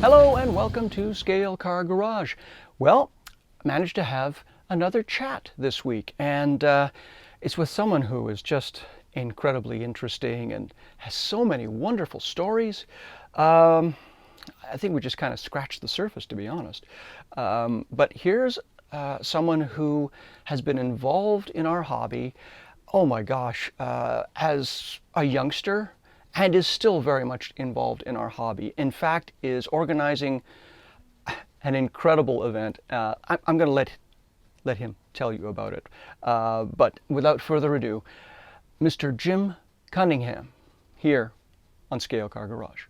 Hello and welcome to Scale Car Garage. Well, I managed to have another chat this week, and it's with someone who is just incredibly interesting and has so many wonderful stories. I think we just kind of scratched the surface, to be honest. But here's someone who has been involved in our hobby, oh my gosh, as a youngster, and is still very much involved in our hobby. In fact, is organizing an incredible event. I'm going to let him tell you about it. But without further ado, Mr. Jim Cunningham here on Scale Car Garage.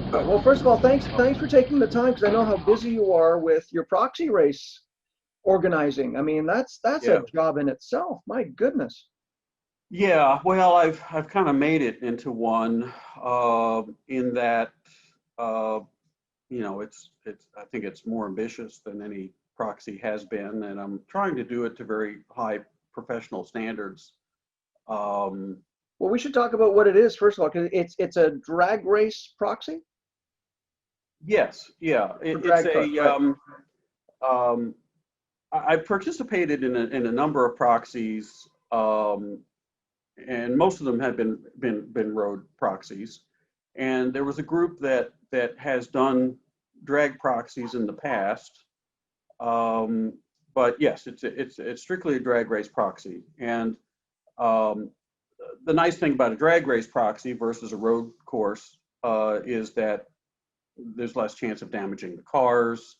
Well, first of all, thanks for taking the time, because I know how busy you are with your proxy race organizing. I mean, that's Yeah. a job in itself. My goodness. Yeah, well, I've kind of made it into one in that it's I think it's more ambitious than any proxy has been, and I'm trying to do it to very high professional standards. Um, Well, we should talk about what it is first of all, because it's a drag race proxy. yes, yeah, Drag it's car, a right. I've participated in a number of proxies, and most of them have been road proxies. And there was a group that has done drag proxies in the past, but yes, it's strictly a drag race proxy. And um, the nice thing about a drag race proxy versus a road course is that there's less chance of damaging the cars.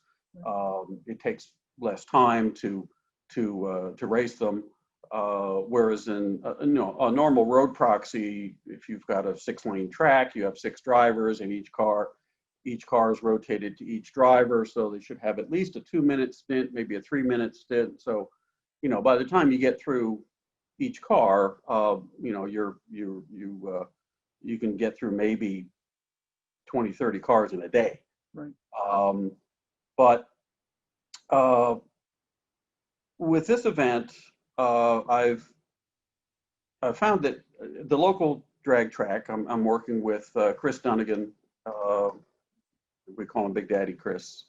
It takes less time to race them. Whereas in a normal road proxy, if you've got a 6-lane track, you have 6 drivers, and each car is rotated to each driver, so they should have at least a 2-minute stint, maybe a 3-minute stint. So, by the time you get through each car, you can get through maybe 20, 30 cars in a day. Right. But with this event, I've found that the local drag track, I'm working with Chris Dunnigan, we call him Big Daddy Chris,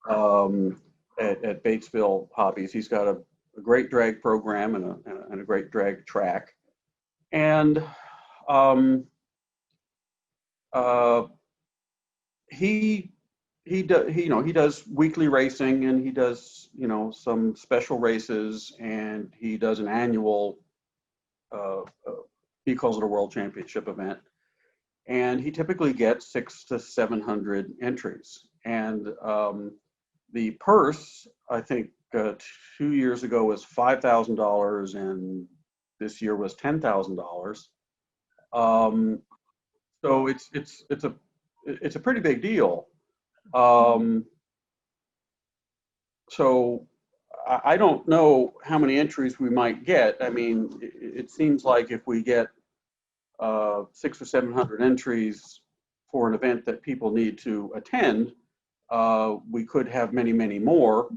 at Batesville Hobbies. He's got a great drag program and a great drag track. And he does weekly racing, and he does some special races, and he does an annual he calls it a world championship event, and he typically gets 600 to 700 entries. And the purse, I think 2 years ago, was $5,000, and this year was $10,000. So it's a pretty big deal. So I don't know how many entries we might get. I mean, it seems like if we get 600 or 700 entries for an event that people need to attend, we could have many, many more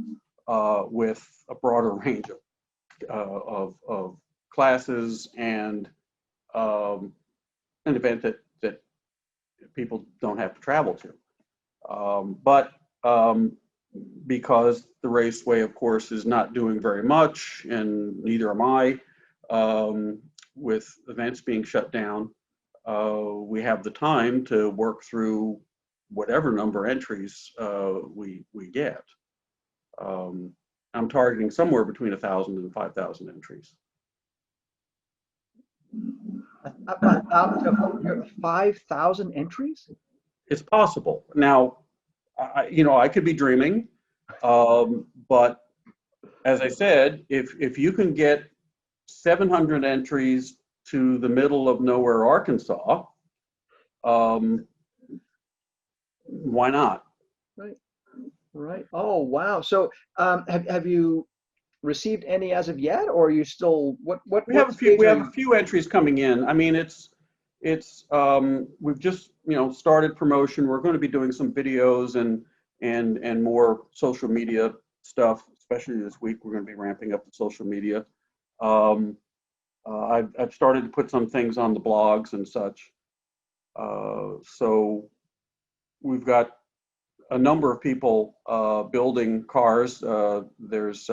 with a broader range of classes, and an event that people don't have to travel to. But because the raceway, of course, is not doing very much, and neither am I, with events being shut down, we have the time to work through whatever number of entries we get. I'm targeting somewhere between 1,000 and 5,000 entries. Out of 5,000 entries? It's possible. Now, I could be dreaming, but as I said, if you can get 700 entries to the middle of nowhere, Arkansas, why not? Right. Right. Oh, wow. So, have you received any as of yet, or are you still We have a few. stage We are have you? a few entries coming in. I mean, we've just started promotion. We're going to be doing some videos and more social media stuff, especially this week. We're going to be ramping up the social media. I've started to put some things on the blogs and such. So we've got a number of people building cars. There's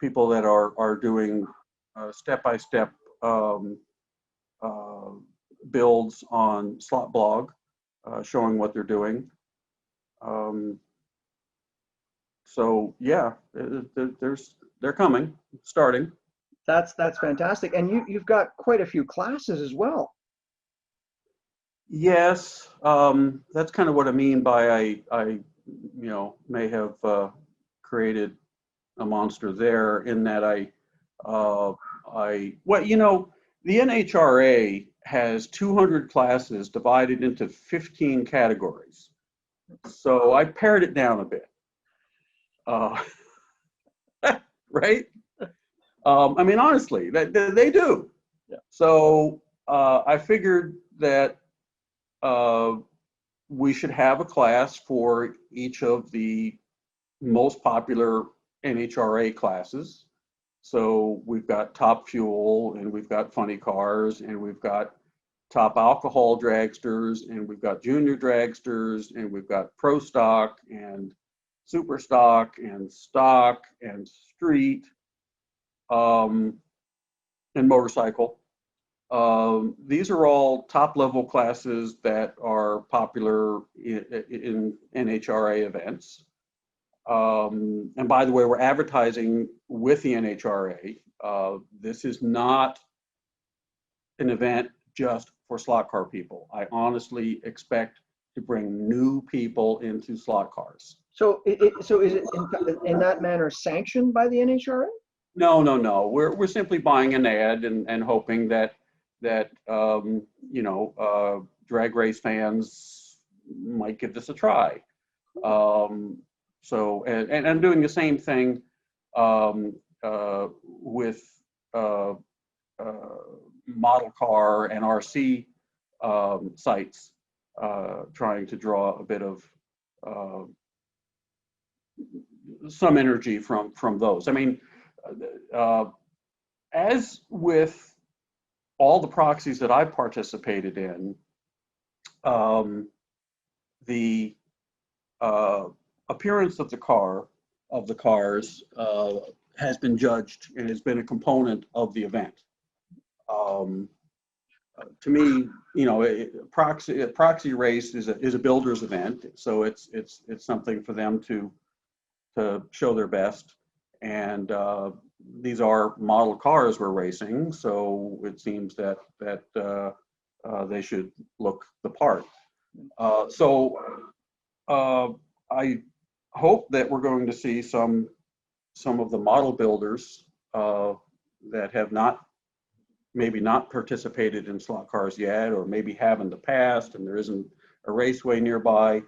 people that are doing step-by-step builds on Slot Blog, showing what they're doing. So yeah, they're coming, starting. That's fantastic. And you've got quite a few classes as well. Yes, that's kind of what I mean by I may have created a monster there, in that the NHRA has 200 classes divided into 15 categories. So I pared it down a bit. Right? I mean, honestly, they do. Yeah. So I figured that we should have a class for each of the most popular NHRA classes. So we've got top fuel, and we've got funny cars, and we've got top alcohol dragsters, and we've got junior dragsters, and we've got pro stock and super stock and street, and motorcycle. These are all top level classes that are popular in NHRA events. And by the way, we're advertising with the NHRA. This is not an event just for slot car people. I honestly expect to bring new people into slot cars. So is it in that manner sanctioned by the NHRA? No. We're simply buying an ad and hoping that drag race fans might give this a try. So I'm doing the same thing with model car and RC sites, trying to draw a bit of some energy from those. I mean, as with all the proxies that I've participated in, the appearance of the cars has been judged and has been a component of the event. To me, proxy race is a builder's event, so it's something for them to show their best. And these are model cars we're racing, so it seems that they should look the part. So I hope that we're going to see some of the model builders that have maybe not participated in slot cars yet, or maybe have in the past, and there isn't a raceway nearby.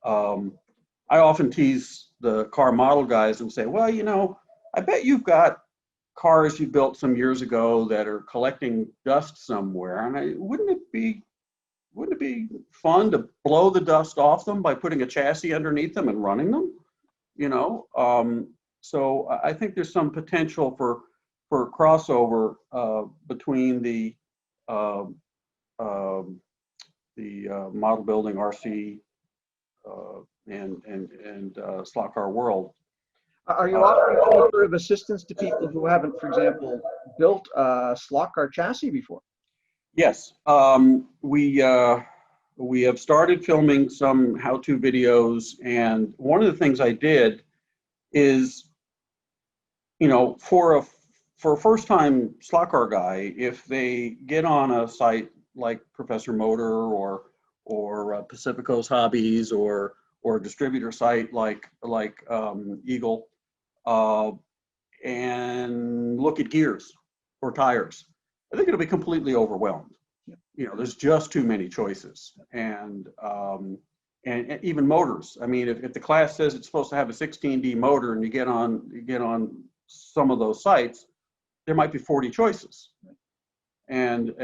I often tease the car model guys and say, well, I bet you've got cars you built some years ago that are collecting dust somewhere, and wouldn't it be fun to blow the dust off them by putting a chassis underneath them and running them? So I think there's some potential for crossover between the model building RC and slot car world. Are you offering any sort of assistance to people who haven't, for example, built a slot car chassis before? Yes, we have started filming some how-to videos, and one of the things I did is, for a first-time slot car guy, if they get on a site like Professor Motor or Pacifico's Hobbies or a distributor site like Eagle, and look at gears or tires, I think it'll be completely overwhelmed. There's just too many choices, and even motors. I mean, if the class says it's supposed to have a 16D motor, and you get on some of those sites, there might be 40 choices, and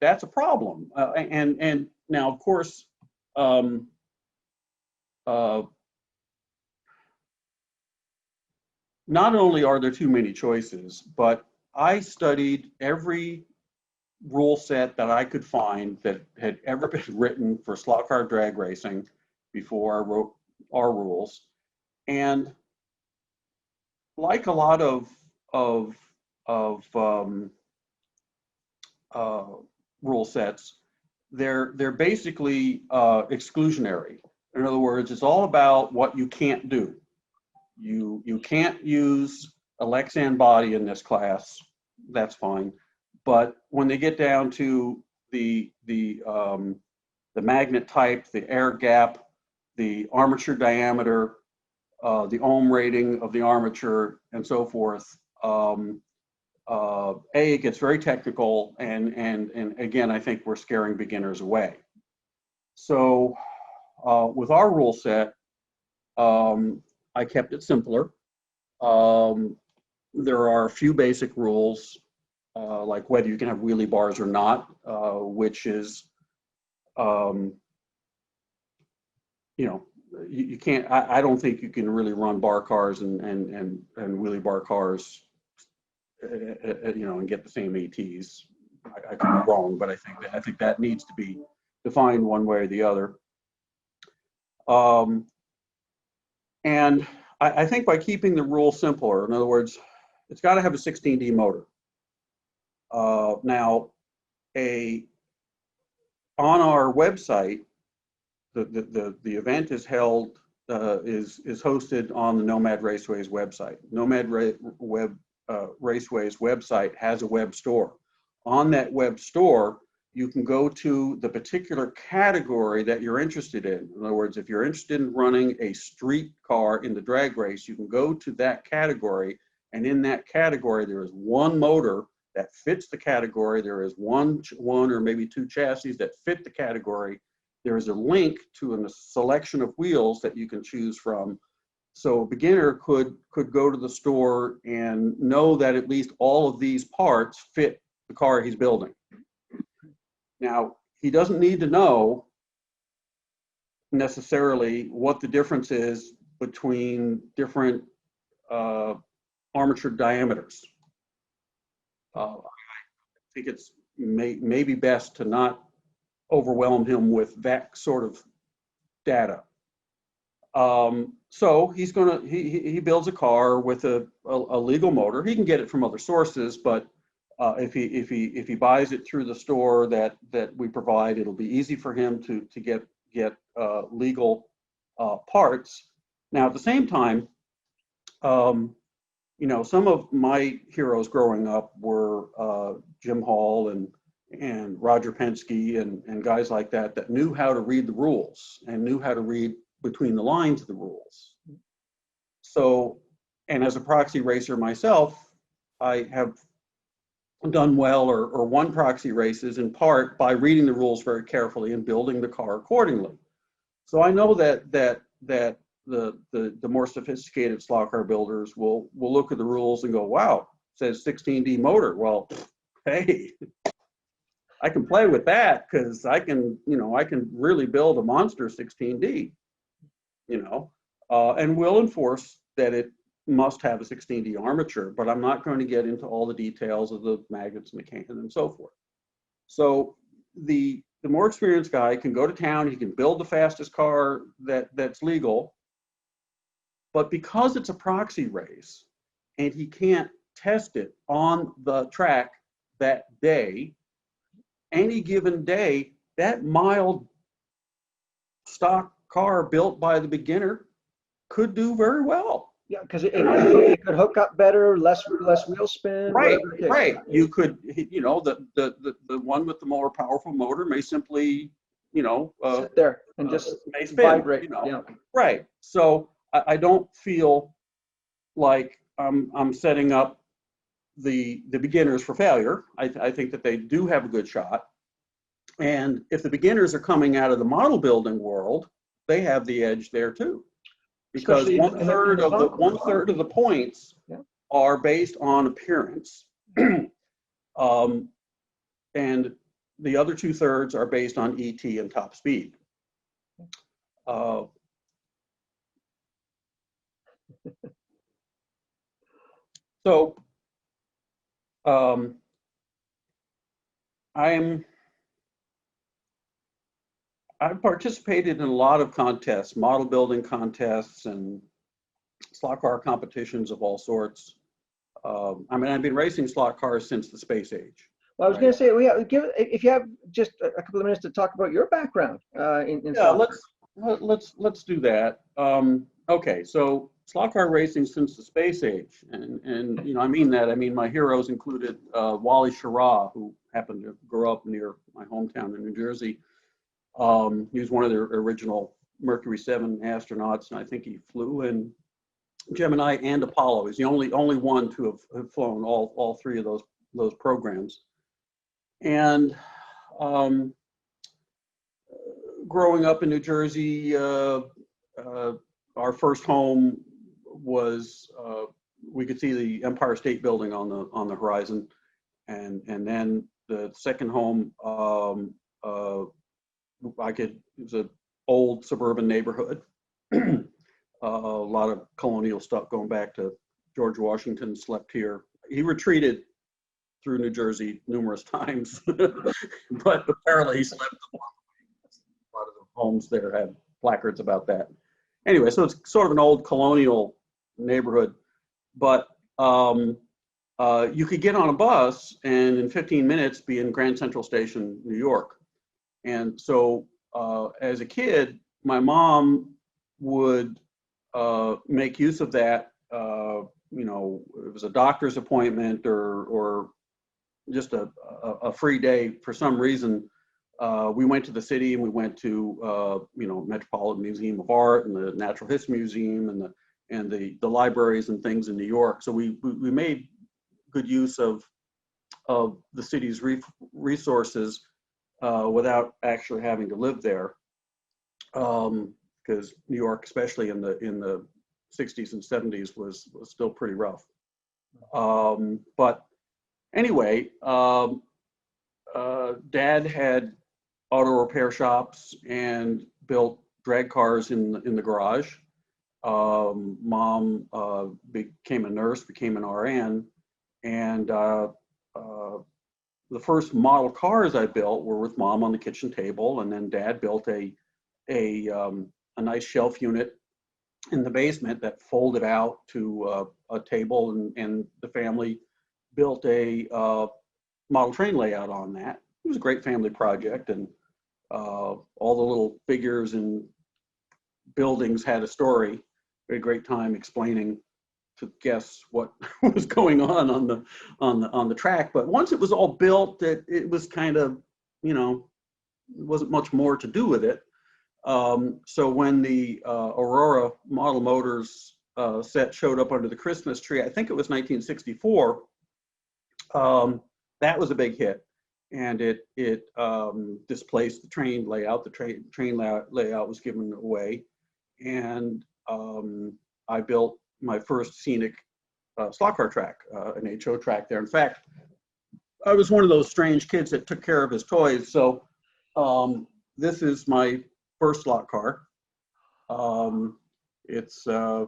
that's a problem. And now, of course, not only are there too many choices, but I studied every rule set that I could find that had ever been written for slot car drag racing before I wrote our rules. And like a lot of of uh, rule sets, they're basically exclusionary. In other words, it's all about what you can't do. You can't use a Lexan body in this class. That's fine. But when they get down to the magnet type, the air gap, the armature diameter, the ohm rating of the armature, and so forth, it gets very technical, and again, I think we're scaring beginners away. So with our rule set, I kept it simpler. There are a few basic rules, like whether you can have wheelie bars or not, which is, you know, you can't. I don't think you can really run bar cars and wheelie bar cars, you know, and get the same ATs. I could be wrong, but I think that needs to be defined one way or the other. And I think by keeping the rule simpler, in other words, it's got to have a 16D motor. Now, on our website, the event is held is hosted on the Nomad Raceway's website. Raceway's website has a web store. On that web store, you can go to the particular category that you're interested in. In other words, if you're interested in running a street car in the drag race, you can go to that category, and in that category, there is one motor that fits the category. There is one or maybe two chassis that fit the category. There is a link to a selection of wheels that you can choose from. So a beginner could go to the store and know that at least all of these parts fit the car he's building. Now, he doesn't need to know necessarily what the difference is between different armature diameters. I think it's maybe best to not overwhelm him with that sort of data. So he builds a car with a legal motor. He can get it from other sources, but if he buys it through the store that we provide, it'll be easy for him to get legal parts. Now, at the same time, you know, some of my heroes growing up were Jim Hall and Roger Penske and guys like that knew how to read the rules and knew how to read between the lines of the rules. So, and as a proxy racer myself, I have done well or won proxy races in part by reading the rules very carefully and building the car accordingly. So I know that the more sophisticated slot car builders will look at the rules and go, wow, it says 16D motor. Well, hey, I can play with that because I can really build a monster 16D, you know, and we'll enforce that it must have a 16D armature, but I'm not going to get into all the details of the magnets and the can and so forth. So the more experienced guy can go to town, he can build the fastest car that's legal, but because it's a proxy race and he can't test it on the track that day, any given day, that mild stock car built by the beginner could do very well. Yeah, because it could hook up better, less wheel spin. Right, right. You could, you know, the one with the more powerful motor may simply, you know, sit there and just may spin, vibrate. you know. Yeah. Right. So I don't feel like I'm setting up the beginners for failure. I think that they do have a good shot. And if the beginners are coming out of the model building world, they have the edge there too. Because one third of the points are based on appearance, and the other 2/3 are based on ET and top speed. So um, I've participated in a lot of contests, model building contests and slot car competitions of all sorts. I mean, I've been racing slot cars since the space age. Well, I was Right? going to say, if you have just a couple of minutes to talk about your background in Yeah, slot let's do that. Okay, so slot car racing since the space age, and you know, I mean that. I mean, my heroes included Wally Schirra, who happened to grow up near my hometown in New Jersey. He was one of the original Mercury 7 astronauts, and I think he flew in Gemini and Apollo. He's the only one to have flown all three of those programs. And growing up in New Jersey, our first home was we could see the Empire State Building on the horizon, and then the second home it was an old suburban neighborhood. A lot of colonial stuff going back to George Washington slept here. He retreated through New Jersey numerous times, but apparently he slept along the way. A lot of the homes there had placards about that. Anyway, so it's sort of an old colonial neighborhood, but you could get on a bus and in 15 minutes be in Grand Central Station, New York. And so as a kid, my mom would make use of that. You know, it was a doctor's appointment or just a free day for some reason. We went to the city and we went to you know, Metropolitan Museum of Art and the Natural History Museum and the libraries and things in New York. So we made good use of the city's resources without actually having to live there, because New York, especially in the 60s and 70s, was still pretty rough. But anyway, Dad had auto repair shops and built drag cars in the garage. Mom became a nurse, became an RN, and the first model cars I built were with Mom on the kitchen table, and then Dad built a nice shelf unit in the basement that folded out to a table, and the family built a model train layout on that. It was a great family project, and all the little figures and buildings had a story. We had a great time explaining to guess what was going on the track. But once it was all built, it was kind of, you know, there wasn't much more to do with it. So when the Aurora Model Motors set showed up under the Christmas tree, I think it was 1964, that was a big hit. And it displaced the train layout. The train layout was given away. And I built my first scenic slot car track, an HO track there. In fact, I was one of those strange kids that took care of his toys. So this is my first slot car. It's a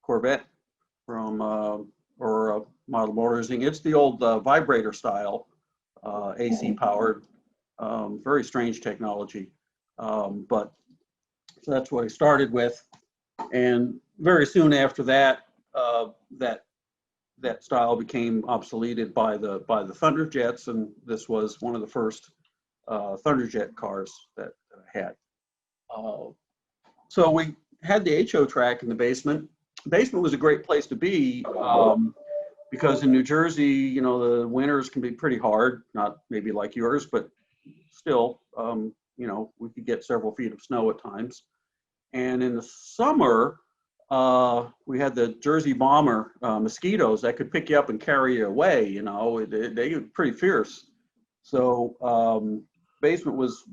Corvette from or Model Motors. It's the old vibrator style, AC powered, very strange technology. But so that's what I started with. And very soon after that, that style became obsoleted by the Thunderjets, and this was one of the first Thunderjet cars that I had. So we had the HO track in the basement. The basement was a great place to be because in New Jersey, you know, the winters can be pretty hard, not maybe like yours, but still, you know, we could get several feet of snow at times. And in the summer, we had the Jersey Bomber mosquitoes that could pick you up and carry you away. You know, they were pretty fierce. So basement was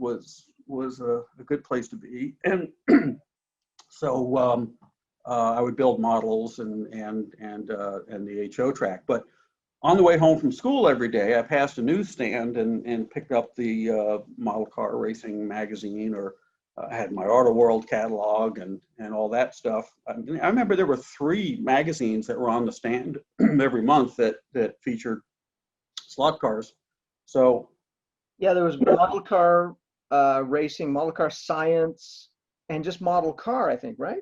a good place to be. And so I would build models and the HO track. But on the way home from school every day, I passed a newsstand and picked up the model car racing magazine or I had my Auto World catalog and all that stuff. I remember there were 3 magazines that were on the stand every month that featured slot cars. So Yeah, there was model car racing, model car science, and just model car, I think, right?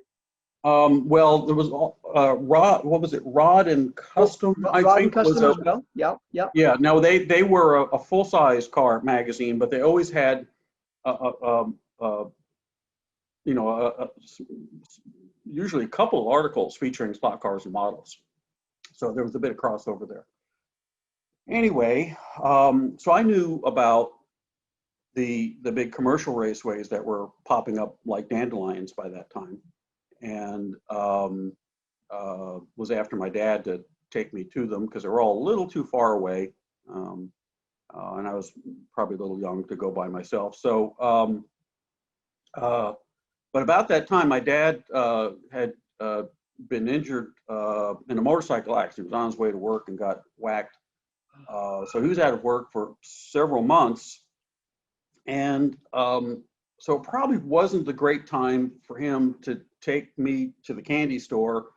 well, there was Rod. What was it? Rod and Oh, Custom, I Rod and think was Custom a as well. Yeah, yeah. yeah. No, they were a full-size car magazine, but they always had a you know, usually a couple of articles featuring slot cars and models. So there was a bit of crossover there. Anyway, so I knew about the big commercial raceways that were popping up like dandelions by that time, and was after my dad to take me to them because they were all a little too far away, and I was probably a little young to go by myself. So, but about that time, my dad had been injured in a motorcycle accident. He was on his way to work and got whacked. So he was out of work for several months. And so it probably wasn't the great time for him to take me to the candy store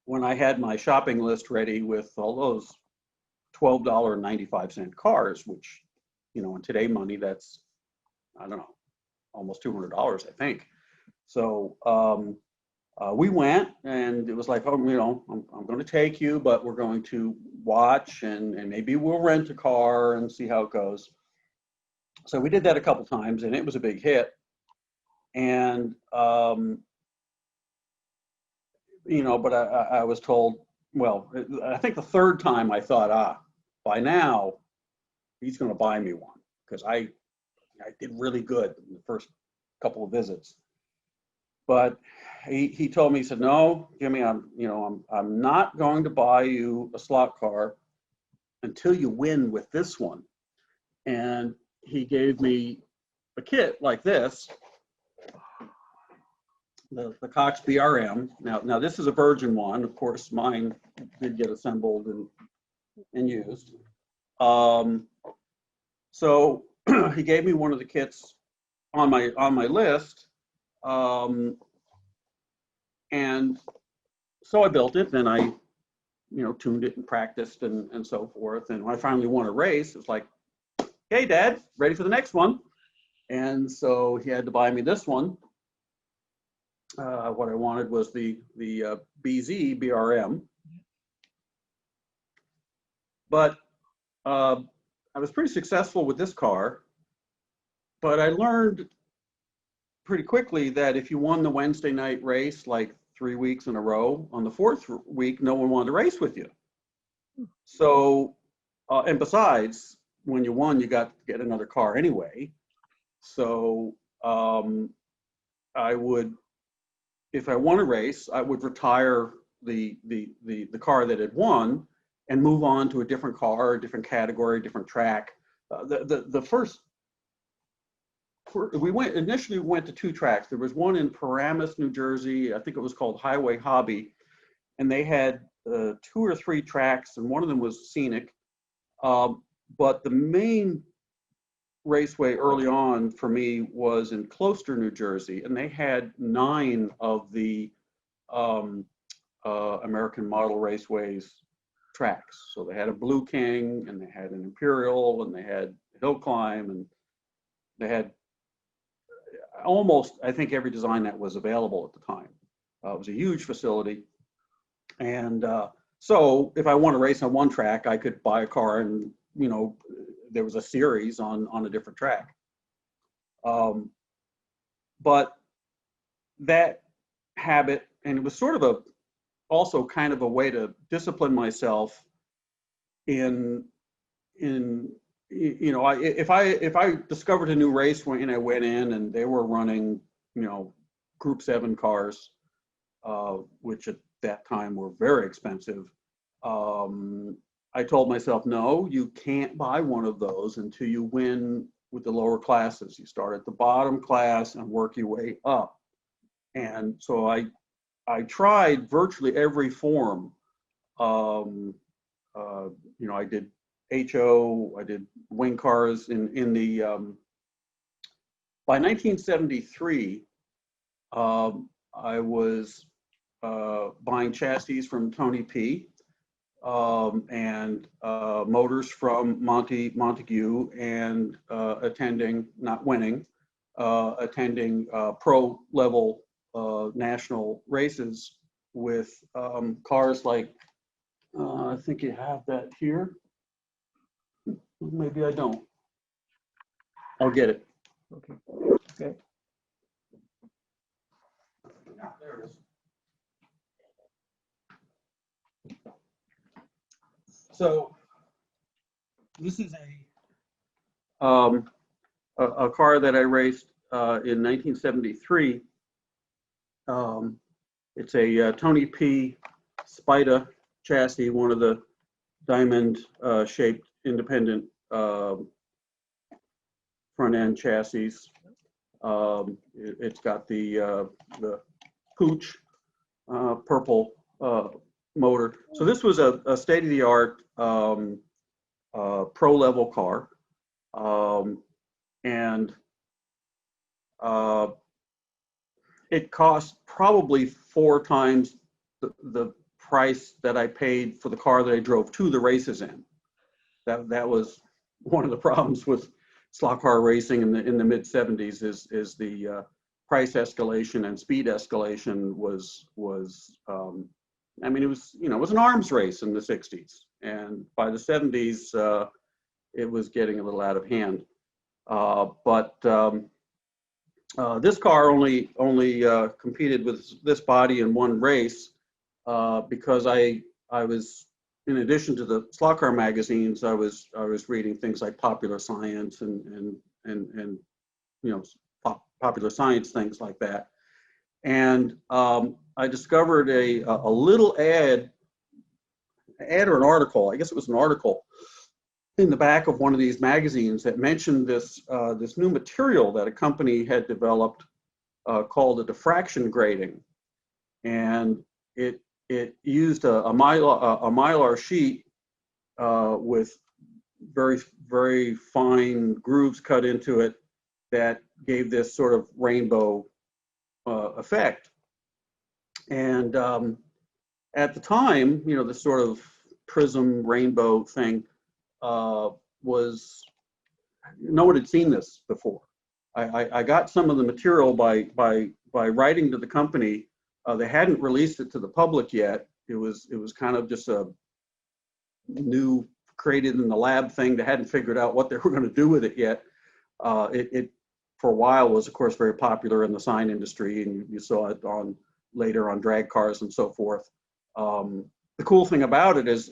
when I had my shopping list ready with all those $12.95 cars, which, you know, in today money, that's, I don't know, almost $200, I think. So we went, and it was like, oh, you know, I'm going to take you, but we're going to watch, and maybe we'll rent a car and see how it goes. So we did that a couple times, and it was a big hit. And, you know, but I was told, well, I think the third time I thought, by now, he's going to buy me one, because I did really good in the first couple of visits. But he told me, he said, no, Jimmy, I'm not going to buy you a slot car until you win with this one. And he gave me a kit like this, the Cox BRM. Now this is a Virgin one. Of course, mine did get assembled and used. So he gave me one of the kits on my list. And so I built it, and I, you know, tuned it and practiced and so forth. And when I finally won a race, it was like, hey, Dad, ready for the next one? And so he had to buy me this one. What I wanted was the BZ BRM. But I was pretty successful with this car. But I learned pretty quickly that if you won the Wednesday night race like 3 weeks in a row, on the 4th week, no one wanted to race with you. So, and besides, when you won, you got to get another car anyway. So I would, if I won a race, I would retire the car that had won and move on to a different car, a different category, different track. The first, we initially went to 2 tracks. There was one in Paramus, New Jersey. I think it was called Highway Hobby, and they had 2 or 3 tracks, and one of them was scenic. But the main raceway early on for me was in Closter, New Jersey, and they had 9 of the American Model Raceways tracks. So they had a Blue King, and they had an Imperial, and they had Hill Climb, and they had almost, I think, every design that was available at the time. It was a huge facility. And so if I won a race on one track, I could buy a car, and, you know, there was a series on a different track. But that habit, and it was sort of also kind of a way to discipline myself in you know, if I discovered a new race and I went in and they were running, you know, Group 7 cars, which at that time were very expensive, I told myself, no, you can't buy one of those until you win with the lower classes. You start at the bottom class and work your way up. And so I tried virtually every form. You know, I did HO, I did wing cars in the, by 1973, I was buying chassis from Tony P. And motors from Montague, and attending, not winning, attending pro level national races with cars like, I think you have that here. Maybe I don't. I'll get it. Okay. Okay. Yeah, there it is. So this is a car that I raced in 1973. It's a Tony P. Spida chassis, one of the diamond shaped independent front end chassis. It's got the Pooch purple motor. So this was a state-of-the-art pro-level car, and it cost probably 4 times the price that I paid for the car that I drove to the races in. That was one of the problems with slot car racing in the mid 70s is the price escalation and speed escalation was I mean, it was, it was an arms race in the 60s, and by the 70s it was getting a little out of hand. But this car only competed with this body in one race because I was, in addition to the slot car magazines, I was reading things like Popular Science and popular science, things like that. And I discovered a little ad or an article. I guess it was an article in the back of one of these magazines that mentioned this new material that a company had developed called a diffraction grating, and it used a mylar sheet with very fine grooves cut into it that gave this sort of rainbow effect. And at the time, the sort of prism rainbow thing was, no one had seen this before. I got some of the material by writing to the company. They hadn't released it to the public yet. It was kind of just a new, created in the lab thing. They hadn't figured out what they were going to do with it yet. It for a while was, of course, very popular in the sign industry, and you saw it later on drag cars and so forth. The cool thing about it is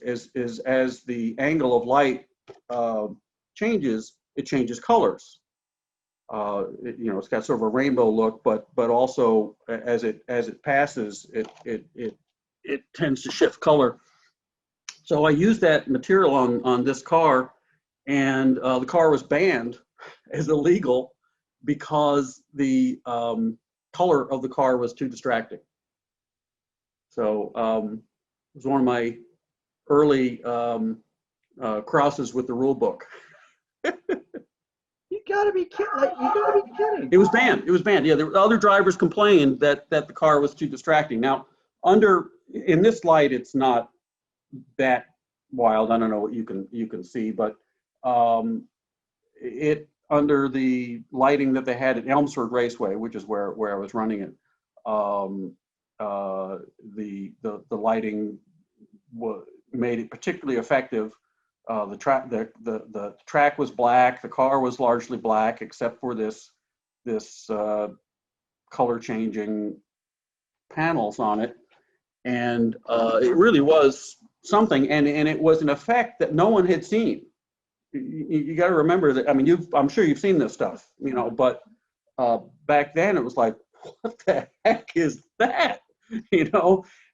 as the angle of light changes, it changes colors. It's got sort of a rainbow look, but also as it passes, it tends to shift color. So I used that material on this car, and the car was banned as illegal because the color of the car was too distracting. So it was one of my early crosses with the rule book. You gotta be kidding! You gotta be kidding! It was banned. It was banned. Yeah, there were other drivers complained that the car was too distracting. Now, in this light, it's not that wild. I don't know what you can see, but it under the lighting that they had at Elmsford Raceway, which is where I was running it, the lighting made it particularly effective. The track was black. The car was largely black, except for this color changing panels on it, and it really was something. And it was an effect that no one had seen. You got to remember that. I mean, I'm sure you've seen this stuff, but back then it was like, what the heck is that?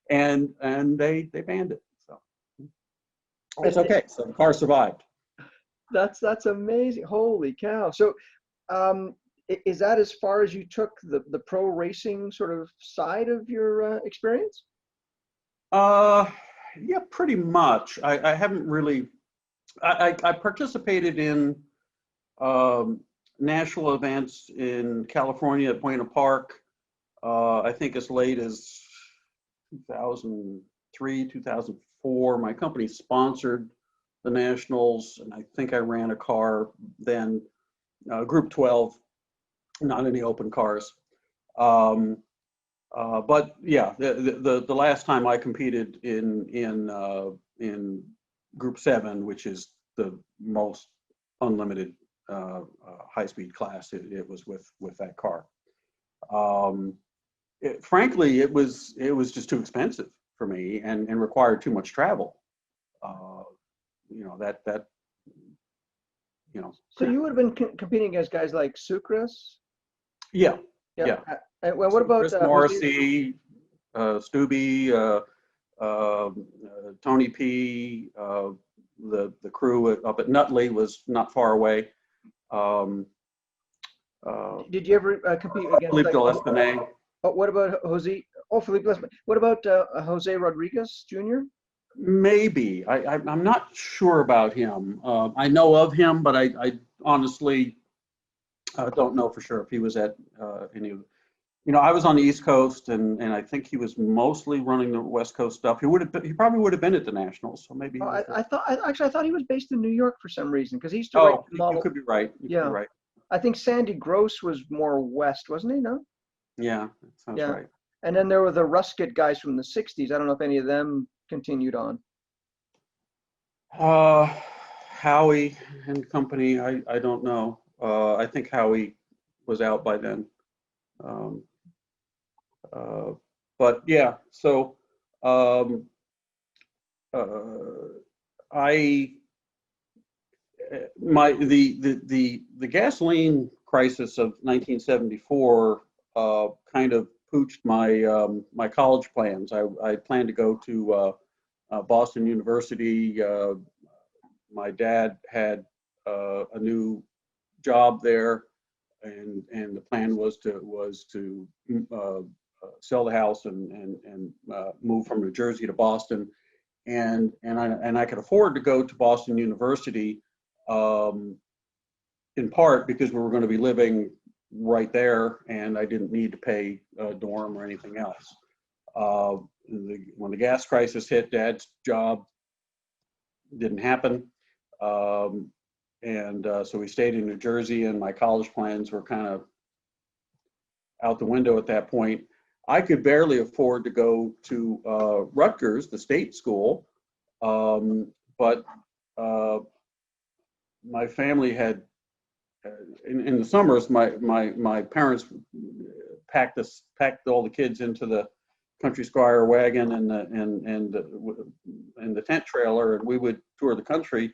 And they banned it. So it's okay. So the car survived. That's amazing. Holy cow. So is that as far as you took the pro racing sort of side of your experience? Yeah, pretty much. I haven't really, I participated in national events in California at Buena Park, I think as late as 2003, 2004. My company sponsored the Nationals, and I think I ran a car then, Group 12, not any open cars. But yeah, the last time I competed in Group 7, which is the most unlimited high-speed class, it was with that car. Frankly, it was just too expensive for me and required too much travel. You know that you know. So you would have been competing against guys like Sucrus? Yeah, Yeah. yeah. And what about Chris Jose? Morrissey, Stubby, Tony P. The crew up at Nutley was not far away. Did you ever compete against Philippe like? Gillespie. Oh, what about Jose? Oh, Felipe Gillespie. What about Jose Rodriguez Jr.? Maybe. I'm not sure about him. I know of him, but I honestly don't know for sure if he was at any of. You know, I was on the East Coast, and I think he was mostly running the West Coast stuff. He probably would have been at the Nationals, so maybe he Oh, was there. I thought he was based in New York for some reason because he used to write Oh, the you model. could be right. You could Yeah, be right. I think Sandy Gross was more west, wasn't he? No. Yeah, that sounds Yeah. right. And then there were the Rusket guys from the '60s. I don't know if any of them continued on. Howie and company, I don't know. I think Howie was out by then. Um, uh, but yeah, so um, uh, I my the gasoline crisis of 1974 kind of pooched my college plans. I planned to go to Boston University. My dad had a new job there, and the plan was to sell the house and move from New Jersey to Boston, and I could afford to go to Boston University, in part because we were going to be living right there, and I didn't need to pay a dorm or anything else. When the gas crisis hit, Dad's job didn't happen. So we stayed in New Jersey, and my college plans were kind of out the window at that point. I could barely afford to go to Rutgers, the state school, but my family had, in the summers, my parents packed all the kids into the country squire wagon and the tent trailer, and we would tour the country.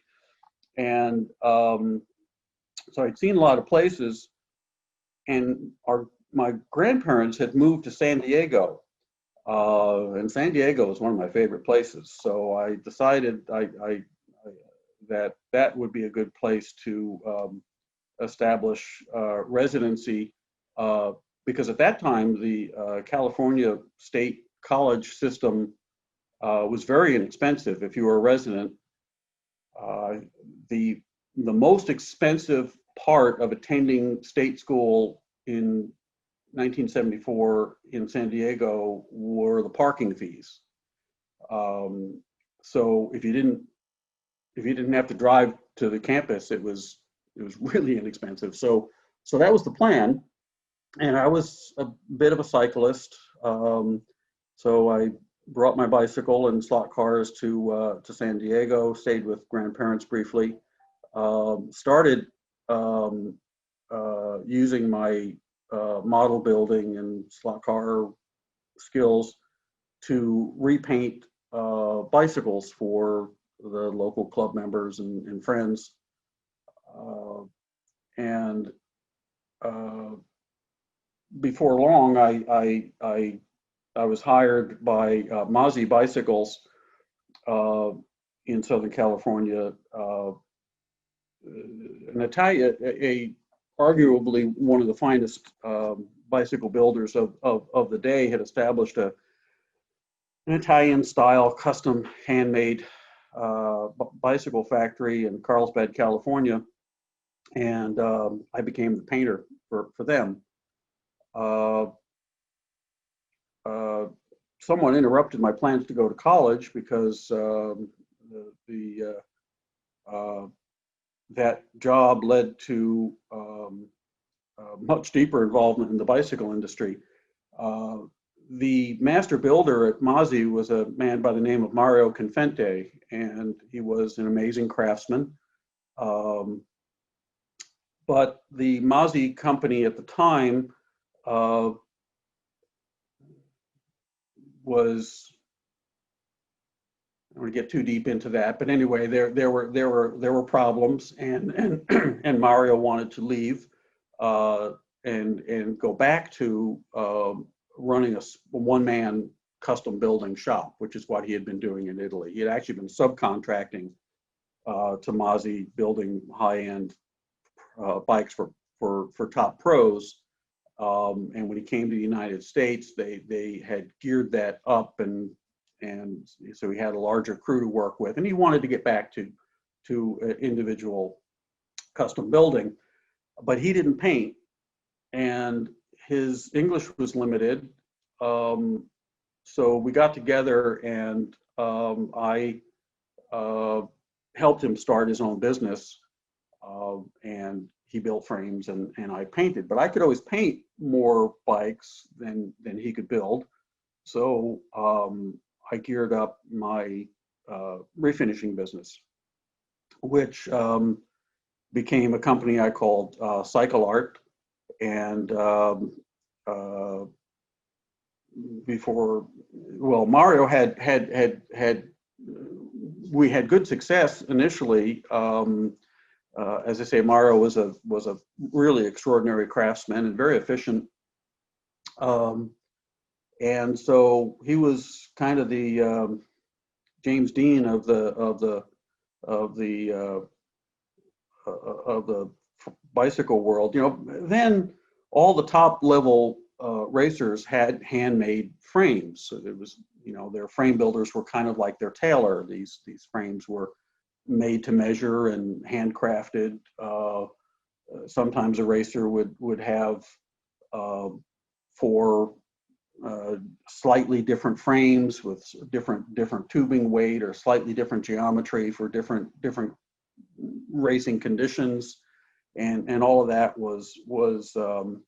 And so I'd seen a lot of places, and my grandparents had moved to San Diego, and San Diego was one of my favorite places. So I decided that would be a good place to establish residency, because at that time the California state college system was very inexpensive if you were a resident. The most expensive part of attending state school in 1974 in San Diego were the parking fees. So if you didn't have to drive to the campus, it was really inexpensive. So that was the plan, and I was a bit of a cyclist. So I brought my bicycle and slot cars to San Diego, stayed with grandparents briefly, started using my model building and slot car skills to repaint bicycles for the local club members and friends. And before long, I was hired by Mazzi Bicycles in Southern California. An Italian, arguably one of the finest bicycle builders of the day, had established an Italian-style custom handmade bicycle factory in Carlsbad, California, and I became the painter for them. someone interrupted my plans to go to college because that job led to much deeper involvement in the bicycle industry. The master builder at Mazzi was a man by the name of Mario Confente, and he was an amazing craftsman. But the Mazzi company at the time was, I don't want to get too deep into that, but anyway, there were problems, and and Mario wanted to leave and go back to running a one-man custom building shop, which is what he had been doing in Italy. He had actually been subcontracting to Mazzi, building high-end bikes for top pros. And when he came to the United States, they had geared that up, and so he had a larger crew to work with, and he wanted to get back to individual custom building, but he didn't paint, and his English was limited. So we got together, and I helped him start his own business, and he built frames and I painted. But I could always paint more bikes than he could build. So I geared up my refinishing business, which became a company I called Cycle Art. And before, well, Mario we had good success initially. As I say, Mario was a really extraordinary craftsman and very efficient. And so he was kind of the James Dean of the bicycle world. You know, then all the top level racers had handmade frames. So it was, you know, their frame builders were kind of like their tailor. These frames were made to measure and handcrafted. Sometimes a racer would have four slightly different frames with different tubing weight or slightly different geometry for different racing conditions, and all of that was the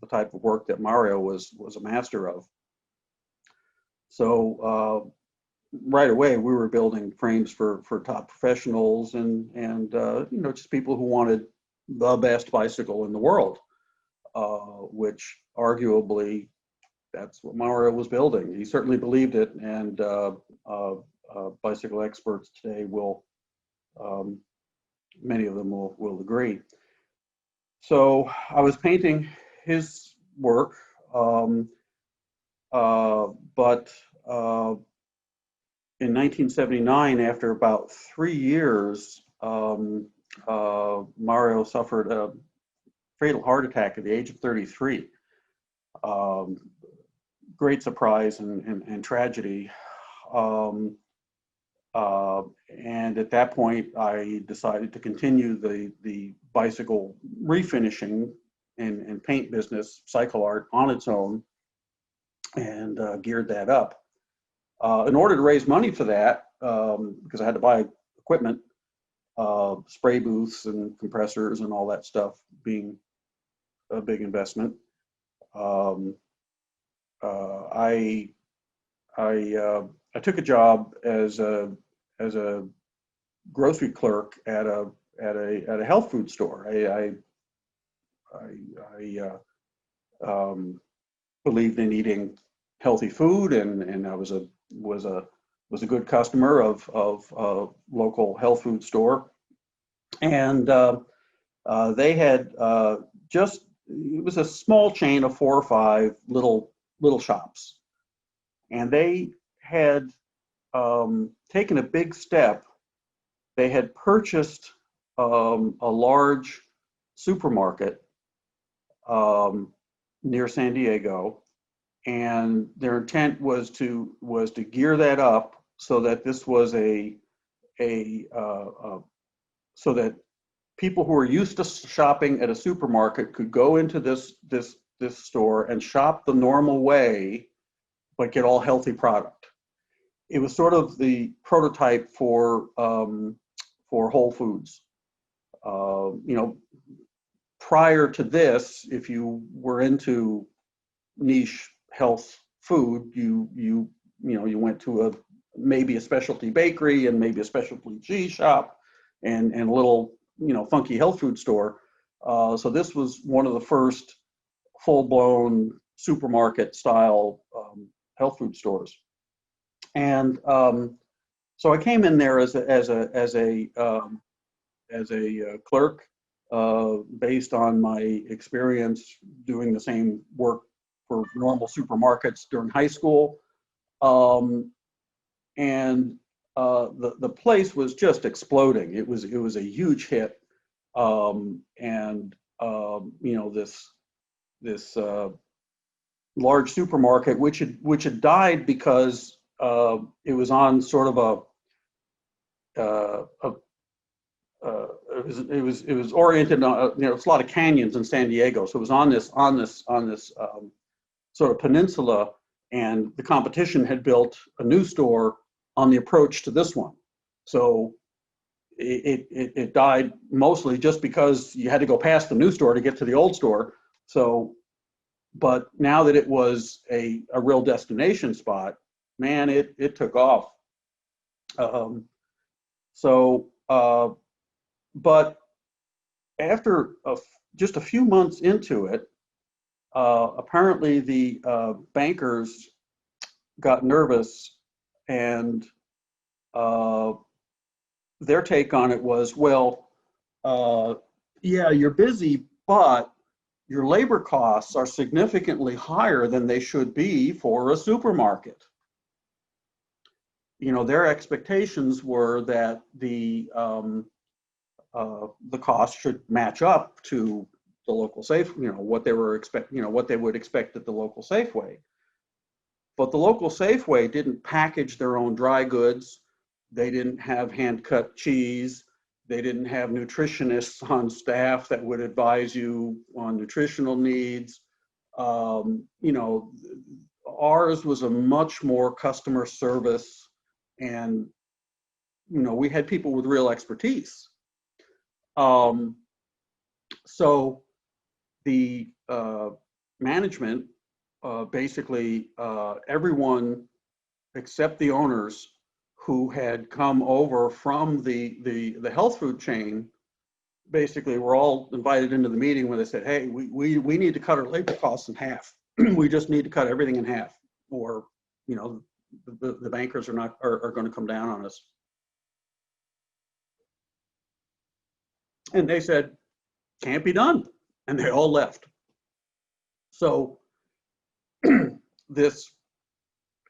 type of work that Mario was a master of. So right away we were building frames for top professionals and you know, just people who wanted the best bicycle in the world, which arguably that's what Mario was building. He certainly believed it, and bicycle experts today will, many of them will agree. So I was painting his work, but in 1979, after about 3 years, Mario suffered a fatal heart attack at the age of 33. Great surprise and tragedy. And at that point, I decided to continue the bicycle refinishing and paint business, Cycle Art, on its own, and geared that up. In order to raise money for that, because I had to buy equipment, spray booths and compressors and all that stuff being a big investment, I took a job as a grocery clerk at a health food store. I believed in eating healthy food, and I was a good customer of a local health food store, and they had it was a small chain of 4 or 5 little shops, and they had taken a big step. They had purchased a large supermarket near San Diego, and their intent was to gear that up so that this was so that people who are used to shopping at a supermarket could go into this store and shop the normal way, but get all healthy product. It was sort of the prototype for Whole Foods. You know, prior to this, if you were into niche health food, you went to maybe a specialty bakery and maybe a specialty cheese shop and a little, funky health food store. So this was one of the first full-blown supermarket style health food stores. And so I came in there as a clerk, based on my experience doing the same work for normal supermarkets during high school. And the place was just exploding. It was a huge hit. This large supermarket, which had died because it was on sort of it was oriented on, it's a lot of canyons in San Diego, so it was on this sort of peninsula, and the competition had built a new store on the approach to this one. So it died mostly just because you had to go past the new store to get to the old store. So, but now that it was a real destination spot, man, it took off. But after just a few months into it, apparently the bankers got nervous, and their take on it was, well, yeah, you're busy, but your labor costs are significantly higher than they should be for a supermarket. Their expectations were that the cost should match up to the local what they would expect at the local Safeway. But the local Safeway didn't package their own dry goods. They didn't have hand-cut cheese. They didn't have nutritionists on staff that would advise you on nutritional needs. Ours was a much more customer service, and we had people with real expertise. So the management, basically everyone except the owners who had come over from the health food chain, basically were all invited into the meeting where they said, hey, we need to cut our labor costs in half. We just need to cut everything in half, or the bankers are going to come down on us. And they said, can't be done. And they all left. So this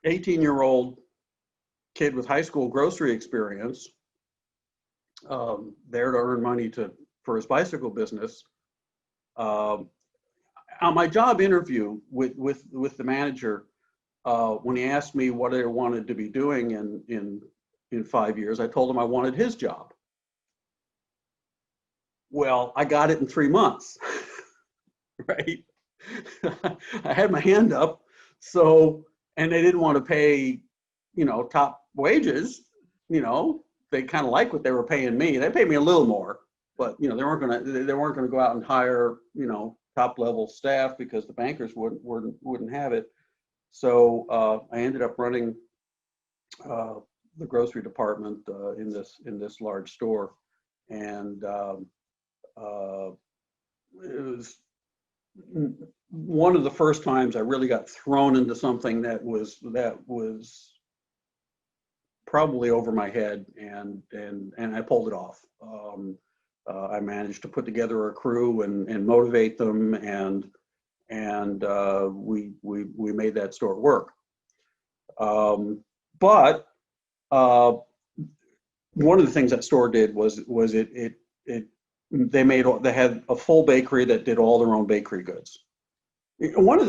18-year-old kid with high school grocery experience, there to earn money for his bicycle business, on my job interview with the manager, when he asked me what I wanted to be doing in 5 years, I told him I wanted his job. Well, I got it in 3 months, right? I had my hand up, and they didn't want to pay, top wages. They kind of liked what they were paying me. They paid me a little more, but they weren't gonna go out and hire, top level staff, because the bankers wouldn't have it. So I ended up running the grocery department in this large store, and it was one of the first times I really got thrown into something that was probably over my head, and I pulled it off. I managed to put together a crew and motivate them, and we made that store work. But one of the things that store did was they had a full bakery that did all their own bakery goods. One of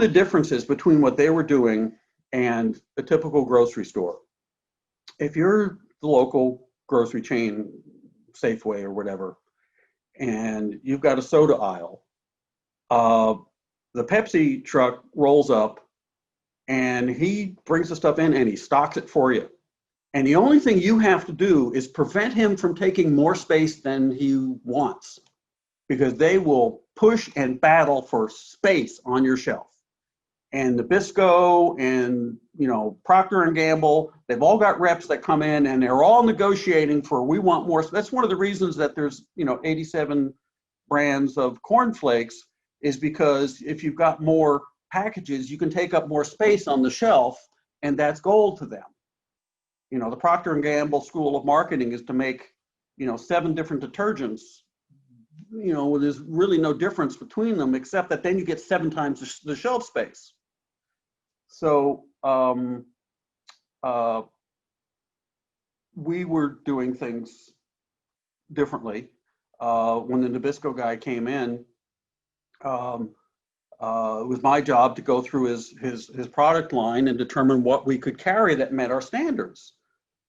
the differences between what they were doing and a typical grocery store, if you're the local grocery chain, Safeway or whatever, and you've got a soda aisle. The Pepsi truck rolls up, and he brings the stuff in and he stocks it for you. And the only thing you have to do is prevent him from taking more space than he wants, because they will push and battle for space on your shelf. And Nabisco and, you know, Procter and Gamble, they've all got reps that come in and they're all negotiating for, we want more. That's one of the reasons that there's, you know, 87 brands of cornflakes, is because if you've got more packages, you can take up more space on the shelf, and that's gold to them. You know, the Procter and Gamble school of marketing is to make, you know, 7 different detergents. You know, there's really no difference between them, except that then you get 7 times the shelf space. So we were doing things differently. When the Nabisco guy came in, it was my job to go through his product line and determine what we could carry that met our standards.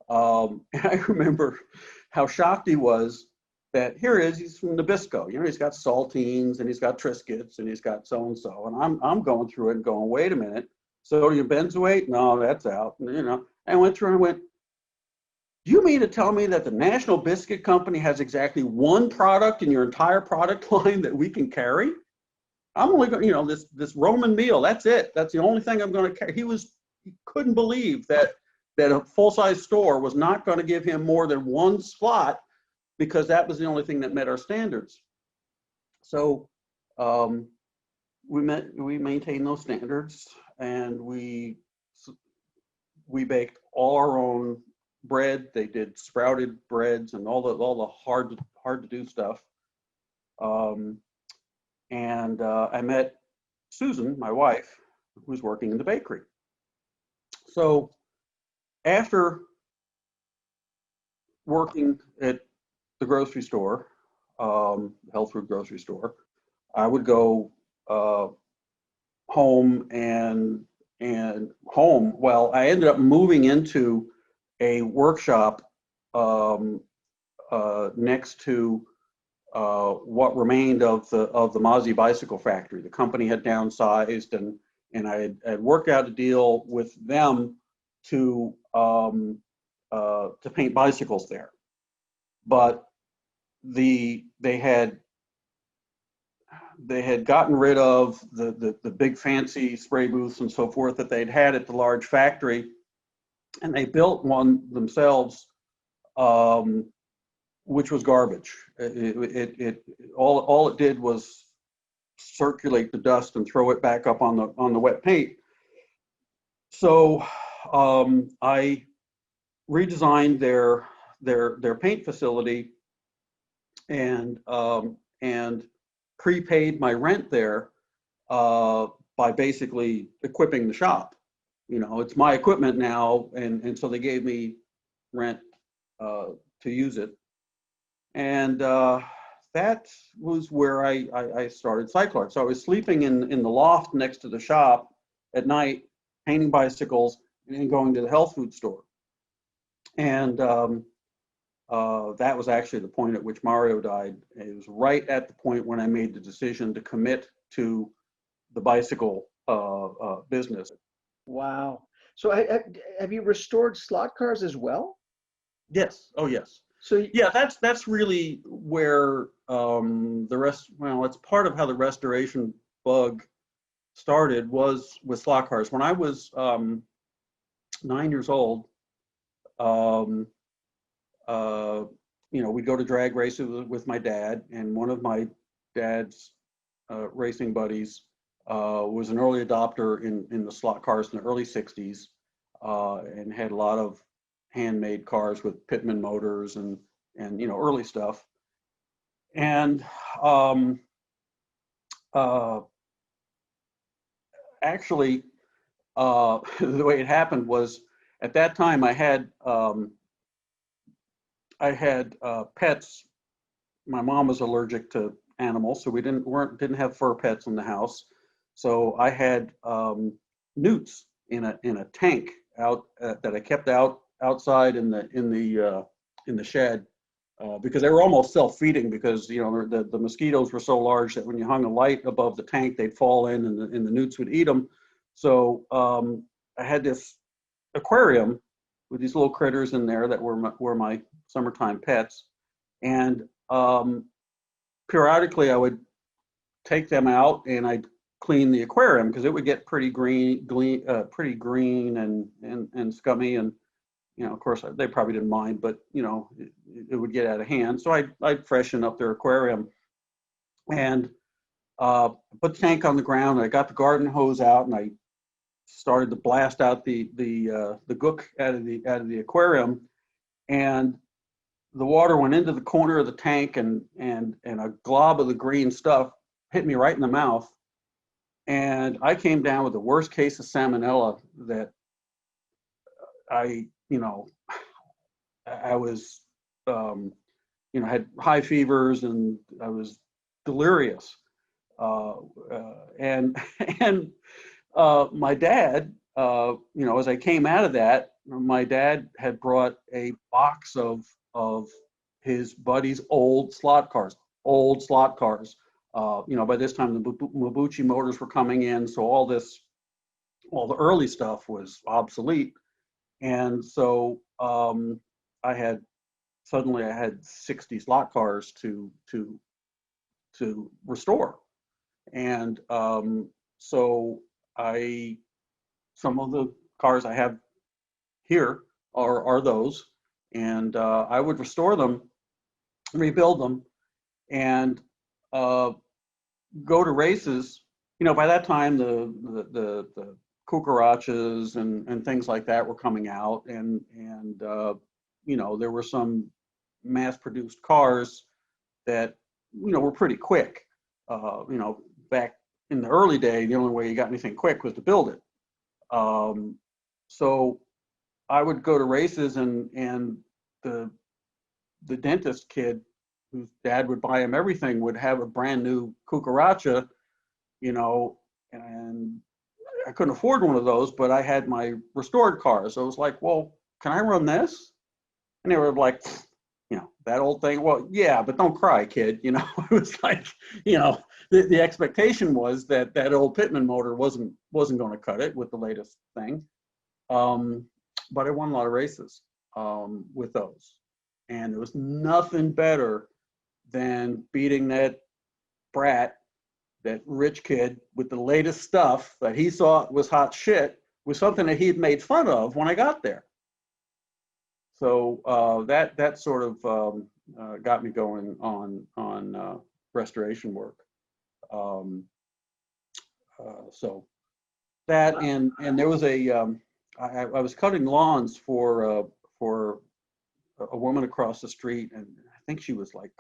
And I remember how shocked he was that here he is, he's from Nabisco. You know, he's got saltines and he's got Triscuits and he's got so-and-so. And I'm going through it and going, wait a minute, sodium benzoate? No, that's out. And, you know, I went through and went, do you mean to tell me that the National Biscuit Company has exactly one product in your entire product line that we can carry? I'm only going, you know, this Roman meal, that's it. That's the only thing I'm going to carry. He couldn't believe that a full-size store was not going to give him more than one slot, because that was the only thing that met our standards. So we maintained those standards, and we baked all our own bread. They did sprouted breads and all the hard to do stuff. And I met Susan, my wife, who was working in the bakery. So after working at the grocery store, health food grocery store, I would go home and home. Well, I ended up moving into a workshop next to what remained of the Mozzie bicycle factory. The company had downsized, and I had worked out a deal with them to paint bicycles there. But they had gotten rid of the big fancy spray booths and so forth that they'd had at the large factory, and they built one themselves, which was garbage. All it did was circulate the dust and throw it back up on the wet paint. So I redesigned their paint facility and prepaid my rent there by basically equipping the shop. You know, it's my equipment now, and so they gave me rent to use it. And that was where I started Cycle Art. So I was sleeping in the loft next to the shop at night, painting bicycles, and then going to the health food store. And that was actually the point at which Mario died. It was right at the point when I made the decision to commit to the bicycle business. Wow. So have you restored slot cars as well? Yes. Oh, yes. So yeah, that's really where the rest. Well, it's part of how the restoration bug started, was with slot cars. When I was 9 years old, you know, we'd go to drag races with my dad, and one of my dad's racing buddies was an early adopter in the slot cars in the early 60s, and had a lot of handmade cars with Pitman motors and you know, early stuff. And actually, the way it happened was, at that time I had pets. My mom was allergic to animals, so we didn't have fur pets in the house. So I had newts in a tank out that I kept outside in the shed because they were almost self-feeding, because the mosquitoes were so large that when you hung a light above the tank, they'd fall in, and the newts would eat them. So I had this aquarium with these little critters in there that were my summertime pets, and periodically I would take them out and I'd clean the aquarium, because it would get pretty green, pretty green and scummy, and of course they probably didn't mind, but it would get out of hand. So I'd freshen up their aquarium, and put the tank on the ground. And I got the garden hose out, and I started to blast out the gook out of the aquarium, and the water went into the corner of the tank, and a glob of the green stuff hit me right in the mouth, and I came down with the worst case of salmonella that I was had high fevers, and I was delirious, and and my dad, as I came out of that, my dad had brought a box of his buddy's old slot cars. By this time the Mabuchi motors were coming in, so all the early stuff was obsolete, and so I had 60 slot cars to restore, and so some of the cars I have here are those, and I would restore them, rebuild them, and go to races. By that time the cucarachas and things like that were coming out, and there were some mass-produced cars that were pretty quick. Back in the early day, the only way you got anything quick was to build it. So I would go to races, and the dentist kid, whose dad would buy him everything, would have a brand new cucaracha, and I couldn't afford one of those, but I had my restored car. So I was like, well, can I run this? And they were like, that old thing. Well, yeah, but don't cry, kid. It was like, the expectation was that old Pitman motor wasn't going to cut it with the latest thing. But I won a lot of races with those, and there was nothing better than beating that brat, that rich kid, with the latest stuff that he thought was hot shit, with something that he'd made fun of when I got there. So that sort of got me going on restoration work. So that, and there was I was cutting lawns for a woman across the street, and I think she was like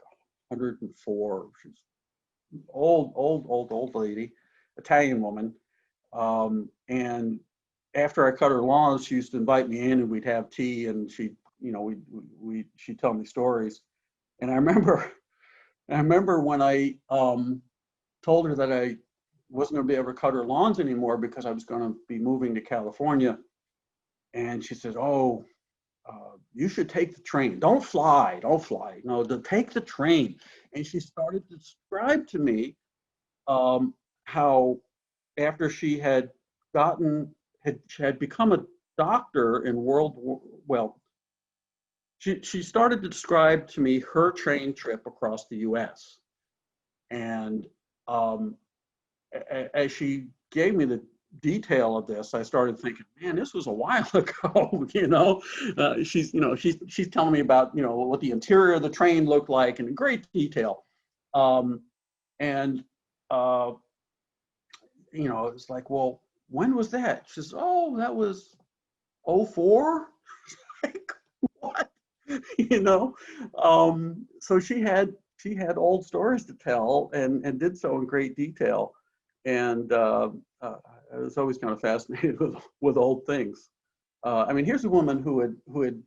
104. She's old lady, Italian woman, and after I cut her lawns, she used to invite me in, and we'd have tea, and she'd tell me stories. And I remember when I told her that I wasn't going to be able to cut her lawns anymore because I was going to be moving to California, and she said, "Oh, you should take the train. Don't fly. No, take the train." And she started to describe to me how, after she had become a doctor in she started to describe to me her train trip across the U.S. And as she gave me the detail of this, I started thinking, man, this was a while ago. She's telling me about what the interior of the train looked like in great detail, and it's like, well, when was that? She says, oh, that was 04. Like, what? So she had old stories to tell, and did so in great detail, and I was always kind of fascinated with old things. I mean, here's a woman who had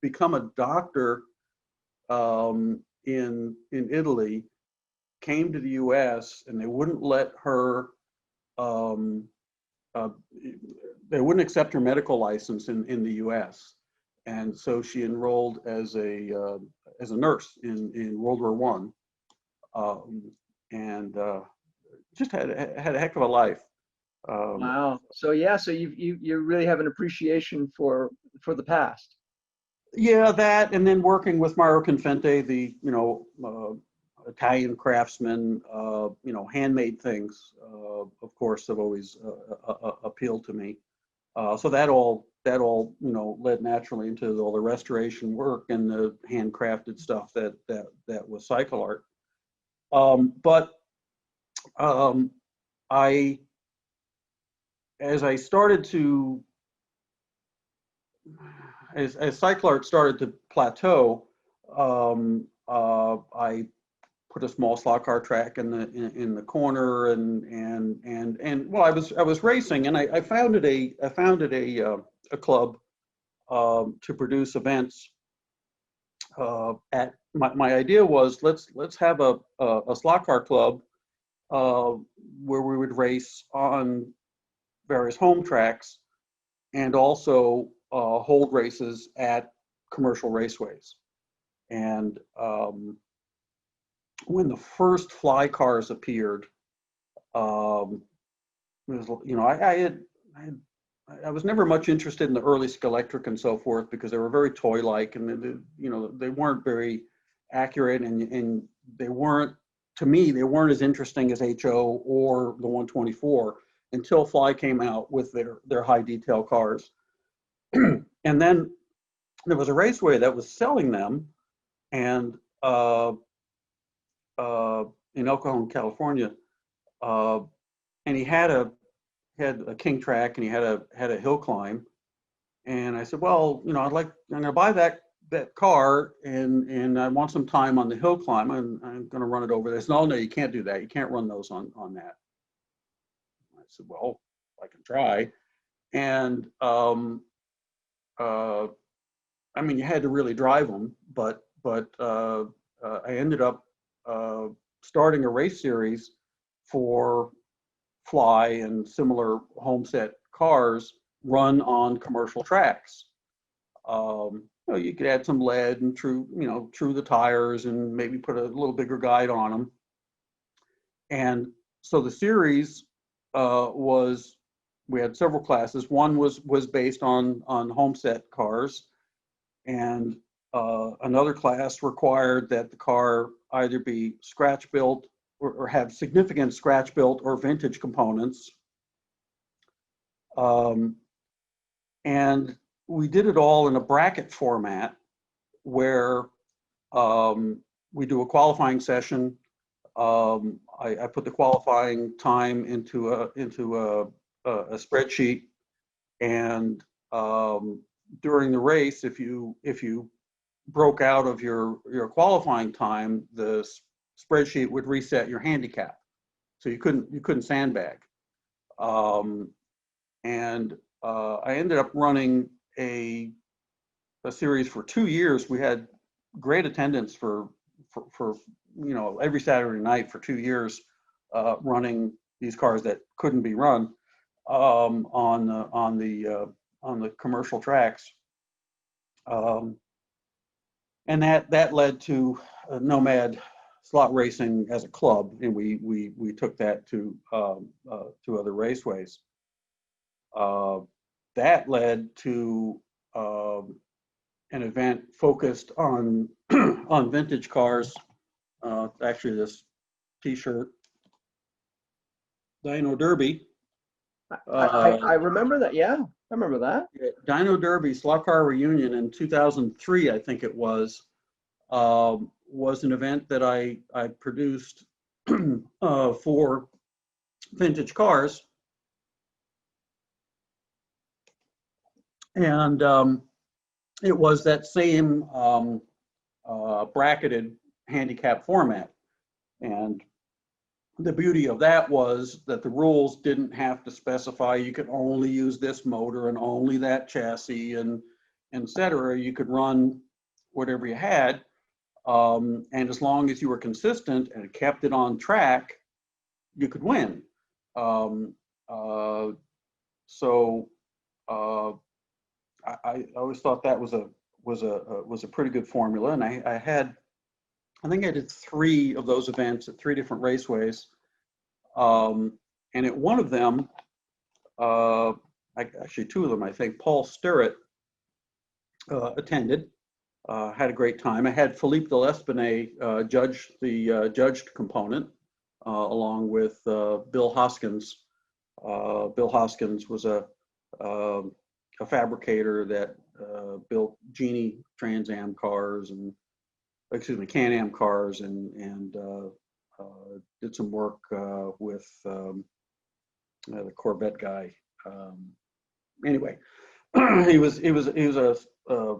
become a doctor in Italy, came to the U.S., and they wouldn't let her. They wouldn't accept her medical license in the U.S., and so she enrolled as a as a nurse in World War One, and just had a heck of a life. Wow. So yeah, so you really have an appreciation for the past. Yeah, that, and then working with Mario Confente, the Italian craftsman, handmade things, of course, have always appealed to me. So that all led naturally into all the restoration work and the handcrafted stuff that was cycle art. But I as I started to as cycle art started to plateau, I put a small slot car track in the corner, and well, I was racing, and I founded a club to produce events. At my idea was let's have a slot car club where we would race on various home tracks and also hold races at commercial raceways. And when the first fly cars appeared, it was, I was never much interested in the early Scalextric and so forth because they were very toy-like, and they weren't very accurate, and they weren't, to me, they weren't as interesting as HO or the 124 until Fly came out with their high detail cars. And then there was a raceway that was selling them, and in El Cajon, California, and he had a king track, and he had a hill climb, and I said, well, I'm going to buy that car, and I want some time on the hill climb, and I'm going to run it over there. They said, no, you can't do that. You can't run those on that. I said, well, I can try, and you had to really drive them, but I ended up starting a race series for Fly and similar home set cars run on commercial tracks. You could add some lead and true the tires and maybe put a little bigger guide on them. And so the series we had several classes. One was based on home set cars, and another class required that the car either be scratch built or have significant scratch built or vintage components. And we did it all in a bracket format where we do a qualifying session. I put the qualifying time into a spreadsheet, and during the race, if you broke out of your qualifying time, the spreadsheet would reset your handicap, so you couldn't sandbag. And I ended up running a series for 2 years. We had great attendance for every Saturday night for 2 years, running these cars that couldn't be run on the commercial tracks. And that led to Nomad slot racing as a club, and we took that to other raceways. That led to an event focused on on vintage cars. Actually, this T-shirt, Dyno Derby. I remember that. Yeah, I remember that. Dyno Derby Slot Car Reunion in 2003, I think it was an event that I produced for vintage cars, and it was that same bracketed handicap format. And the beauty of that was that the rules didn't have to specify you could only use this motor and only that chassis and et cetera. You could run whatever you had, and as long as you were consistent and kept it on track, you could win. So I always thought that was a was a pretty good formula, and I think I did 3 of those events at 3 different raceways, and at one of them, actually 2 of them, I think, Paul Sturrett attended, had a great time. I had Philippe de L'Espinay judge the judged component, along with Bill Hoskins. Bill Hoskins was a fabricator that built Genie Trans Am cars and, excuse me, Can-Am cars, and did some work with the Corvette guy. Anyway, he was a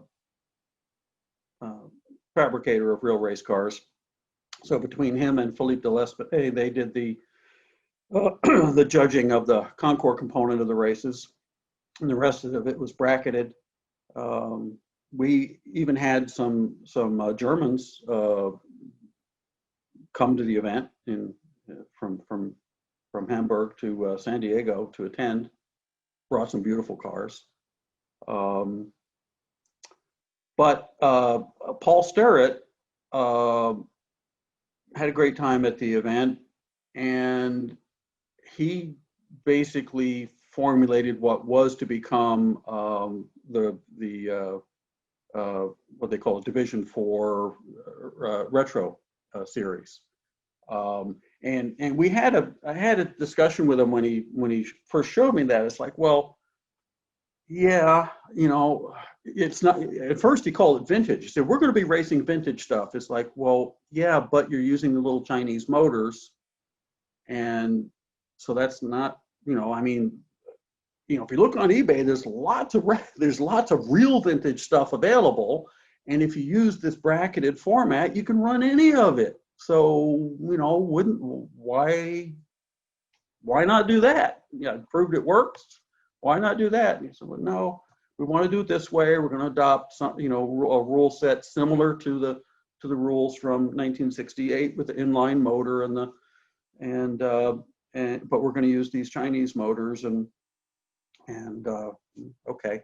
fabricator of real race cars. So between him and Philippe de L'Espinay, they did the the judging of the Concours component of the races, and the rest of it was bracketed. We even had some Germans come to the event from Hamburg to San Diego to attend. Brought some beautiful cars. But Paul Sturrett had a great time at the event, and he basically formulated what was to become the what they call a Division 4 retro series. And I had a discussion with him when he first showed me that. It's like, well, yeah, you know, it's not, at first he called it vintage. He said, we're going to be racing vintage stuff. It's like, well, yeah, but you're using the little Chinese motors. And so that's not, you know, I mean, you know, if you look on eBay, there's lots of real vintage stuff available. And if you use this bracketed format, you can run any of it. So, you know, why not do that? Yeah, proved it works. Why not do that? And he said, well, no, we want to do it this way. We're going to adopt some, you know, a rule set similar to the rules from 1968 with the inline motor but we're going to use these Chinese motors and okay.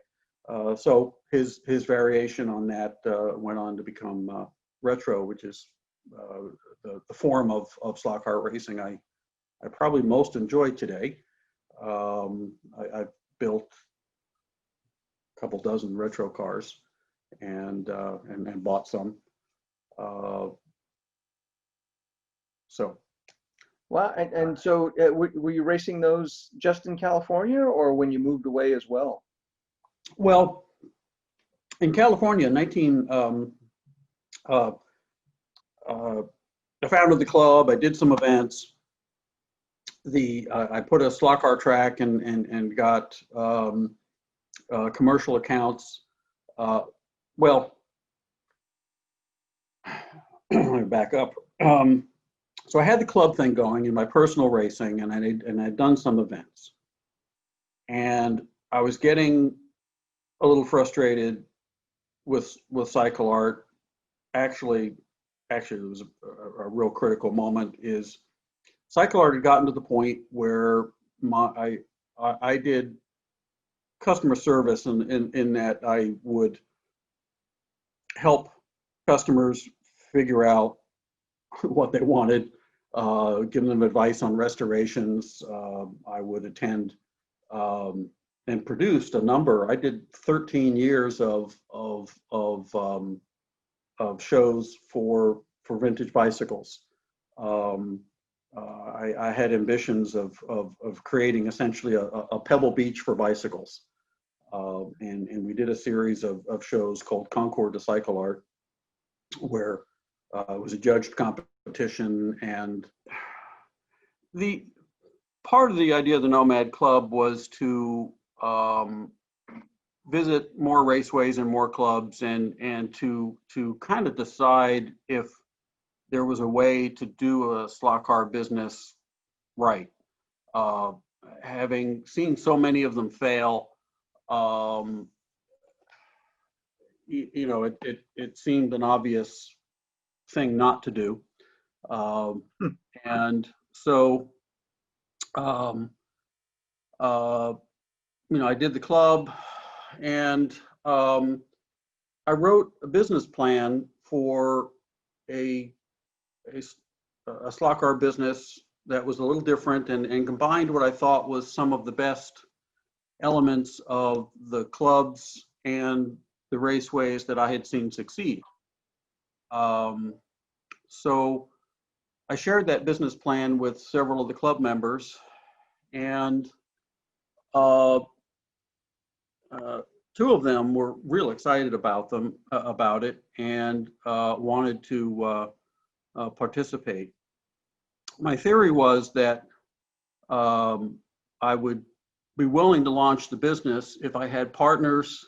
So his variation on that went on to become retro, which is the form of slot car racing I probably most enjoy today. I've built a couple dozen retro cars and bought some. So. Wow, and so were you racing those just in California, or when you moved away as well? Well, in California, I founded the club. I did some events. I put a slot car track and got commercial accounts. Well, let me back up. So I had the club thing going in my personal racing, and I'd done some events, and I was getting a little frustrated with cycle art. Actually, it was a real critical moment. Is cycle art had gotten to the point where I did customer service in that I would help customers figure out what they wanted, give them advice on restorations. I would attend and produced a number. I did 13 years of shows for vintage bicycles. I had ambitions of creating essentially a Pebble Beach for bicycles. And we did a series of shows called Concours de Cycle Art, where it was a judged competition. And the part of the idea of the Nomad Club was to visit more raceways and more clubs, and to kind of decide if there was a way to do a slot car business right. Having seen so many of them fail, you know, it seemed an obvious thing not to do. And so, you know, I did the club, and I wrote a business plan for a, a, a slot car business that was a little different and combined what I thought was some of the best elements of the clubs and the raceways that I had seen succeed. Um, so I shared that business plan with several of the club members, and uh, two of them were real excited about it and wanted to participate. My theory was that I would be willing to launch the business if I had partners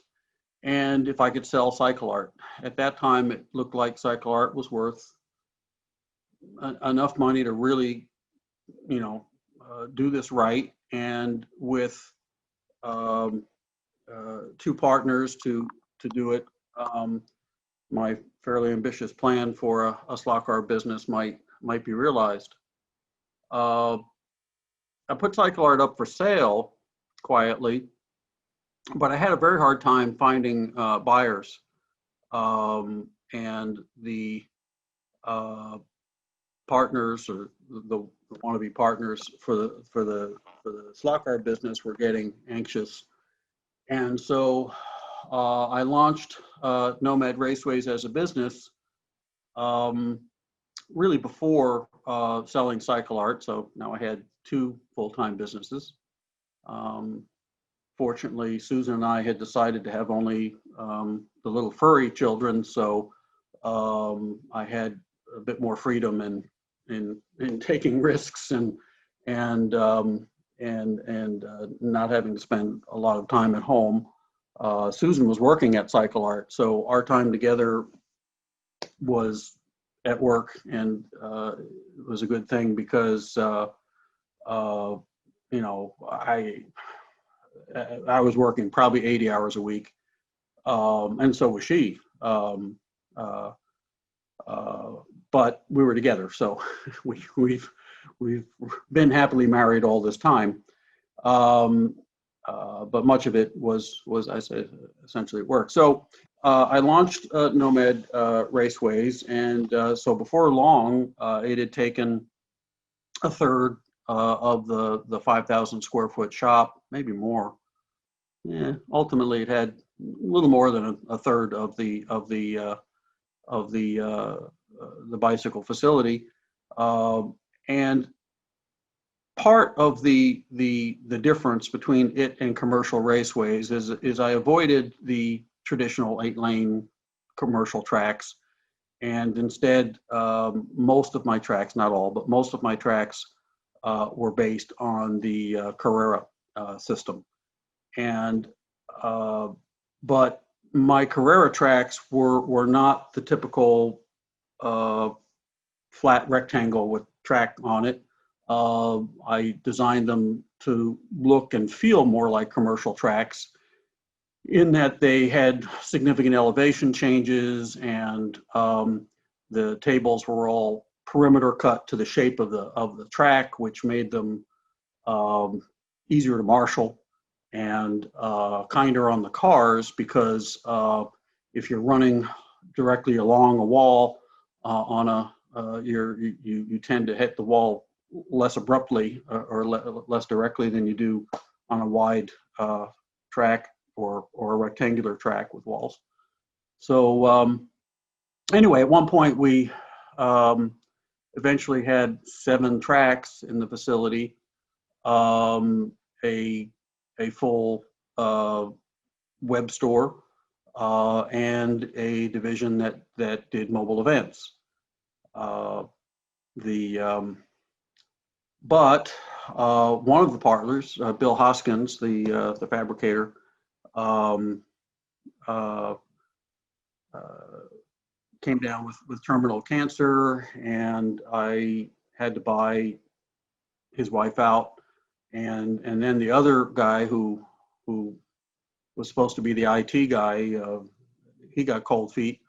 and if I could sell cycle art. At that time, it looked like cycle art was worth enough money to really, do this right. And with um, two partners to do it, my fairly ambitious plan for a slot car business might be realized. I put cycle art up for sale quietly, but I had a very hard time finding buyers. And the partners or the wannabe partners for the slot car business were getting anxious, and so I launched Nomad Raceways as a business really before selling cycle art. So now I had two full-time businesses. Fortunately, Susan and I had decided to have only the little furry children, so I had a bit more freedom in taking risks and not having to spend a lot of time at home. Susan was working at cycle art, so our time together was at work, and it was a good thing because I was working probably 80 hours a week, and so was she. But we were together, so we've been happily married all this time. But much of it was I said, essentially work. So I launched Nomad Raceways, and so before long, it had taken a third of the 5,000 square foot shop, maybe more. Yeah, ultimately, it had a little more than a third of the bicycle facility, and part of the difference between it and commercial raceways is I avoided the traditional 8-lane commercial tracks, and instead most of my tracks, not all, but most of my tracks were based on the Carrera system. And but my Carrera tracks were not the typical flat rectangle with track on it. I designed them to look and feel more like commercial tracks, in that they had significant elevation changes, and the tables were all perimeter cut to the shape of the track, which made them easier to marshal and kinder on the cars, because if you're running directly along a wall on a you tend to hit the wall less abruptly or less directly than you do on a wide track or a rectangular track with walls. So anyway, at one point we eventually had 7 tracks in the facility, a full web store, and a division that did mobile events. But one of the partners, Bill Hoskins, the fabricator, came down with terminal cancer, and I had to buy his wife out, and then the other guy who was supposed to be the IT guy, he got cold feet.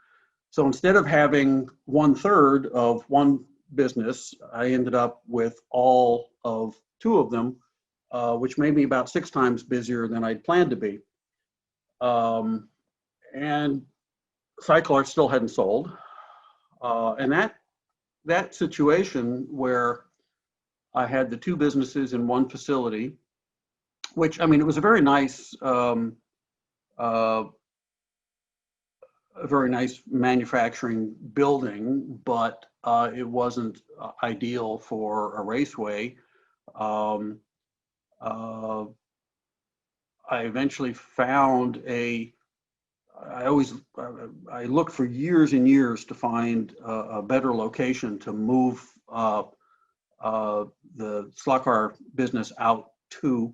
So instead of having 1/3 of one business, I ended up with all of 2 of them, which made me about 6 times busier than I'd planned to be. And Cycle Art still hadn't sold. And that situation where I had the two businesses in one facility, which, I mean, it was a very nice manufacturing building, but it wasn't ideal for a raceway. Um, uh, I eventually found I looked for years and years to find a better location to move the slot car business out to.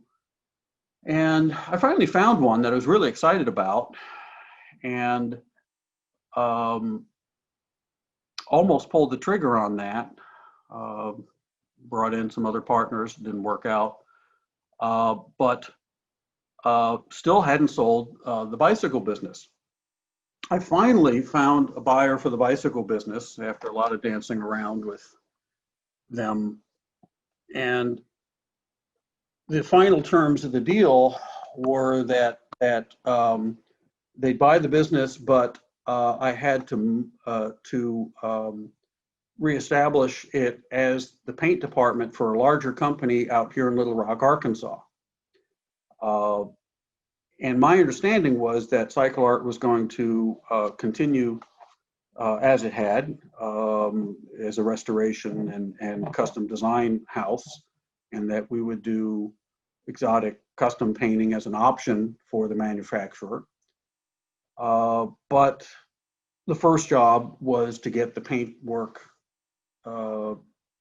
And I finally found one that I was really excited about, and almost pulled the trigger on that. Uh, Brought in some other partners, didn't work out, but still hadn't sold the bicycle business. I finally found a buyer for the bicycle business after a lot of dancing around with them. And the final terms of the deal were that they'd buy the business, but I had to reestablish it as the paint department for a larger company out here in Little Rock, Arkansas. And my understanding was that Cycle Art was going to continue as it had, as a restoration and custom design house, and that we would do exotic custom painting as an option for the manufacturer. But the first job was to get the paint work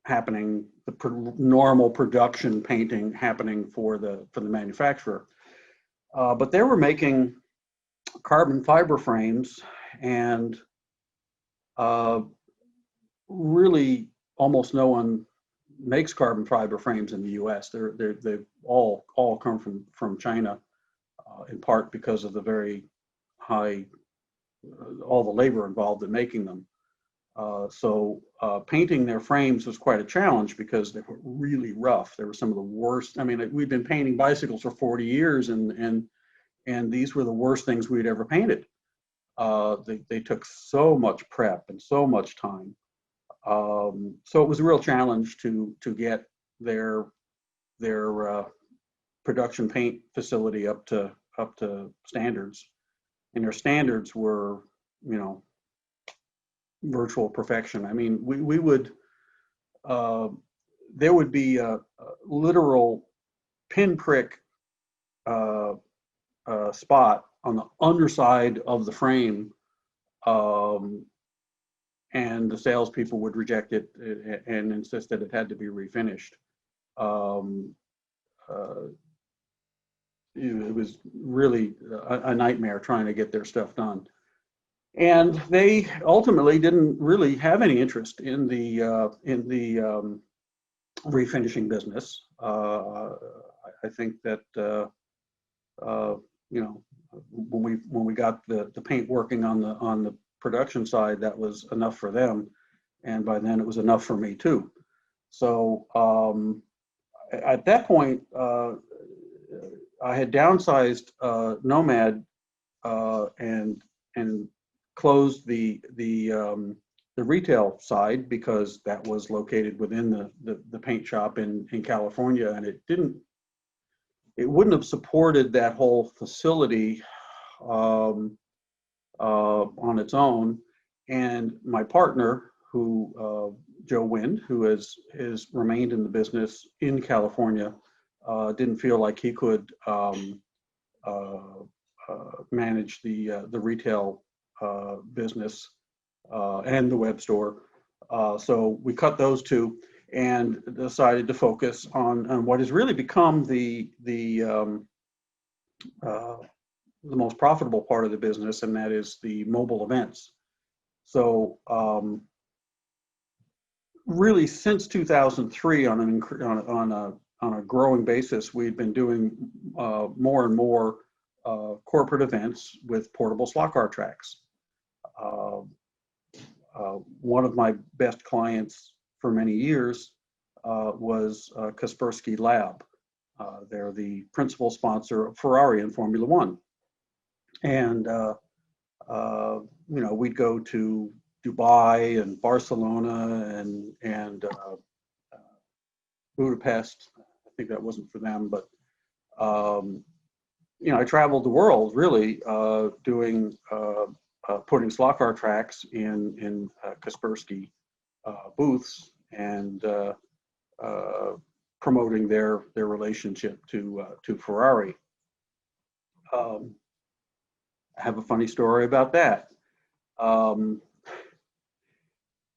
happening, the normal production painting happening for the manufacturer. But they were making carbon fiber frames, and really almost no one makes carbon fiber frames in the U.S. They've all come from China, in part because of the very high, all the labor involved in making them. So painting their frames was quite a challenge because they were really rough. They were some of the worst. I mean, we'd been painting bicycles for 40 years, and these were the worst things we'd ever painted. They took so much prep and so much time. So it was a real challenge to get their production paint facility up to standards, and their standards were, you know, virtual perfection. I mean, we would there would be a literal pinprick spot on the underside of the frame, and the salespeople would reject it and insist that it had to be refinished. It was really a nightmare trying to get their stuff done. And they ultimately didn't really have any interest in the refinishing business. I think that you know, when we got the paint working on the production side, that was enough for them, and by then it was enough for me too. So at that point, I had downsized Nomad and closed the retail side, because that was located within the paint shop in California, and it wouldn't have supported that whole facility on its own. And my partner, who Joe Wind, who has remained in the business in California, didn't feel like he could manage the retail business and the web store. So we cut those two and decided to focus on what has really become the most profitable part of the business, and that is the mobile events. So really, since 2003, on a growing basis, we've been doing more and more corporate events with portable slot car tracks. One of my best clients for many years was Kaspersky Lab. They're the principal sponsor of Ferrari in Formula One. And we'd go to Dubai and Barcelona and Budapest. I think that wasn't for them, but I traveled the world really doing putting slot car tracks in Kaspersky booths and promoting their relationship to Ferrari. I have a funny story about that.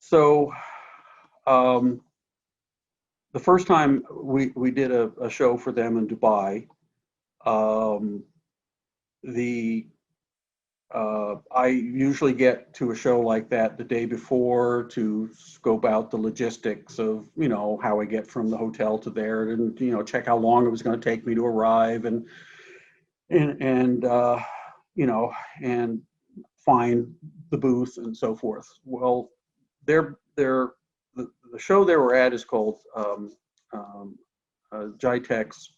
So the first time we did a show for them in Dubai, I usually get to a show like that the day before to scope out the logistics of, how I get from the hotel to there and, check how long it was going to take me to arrive and find the booth and so forth. Well, the show they were at is called GITEX.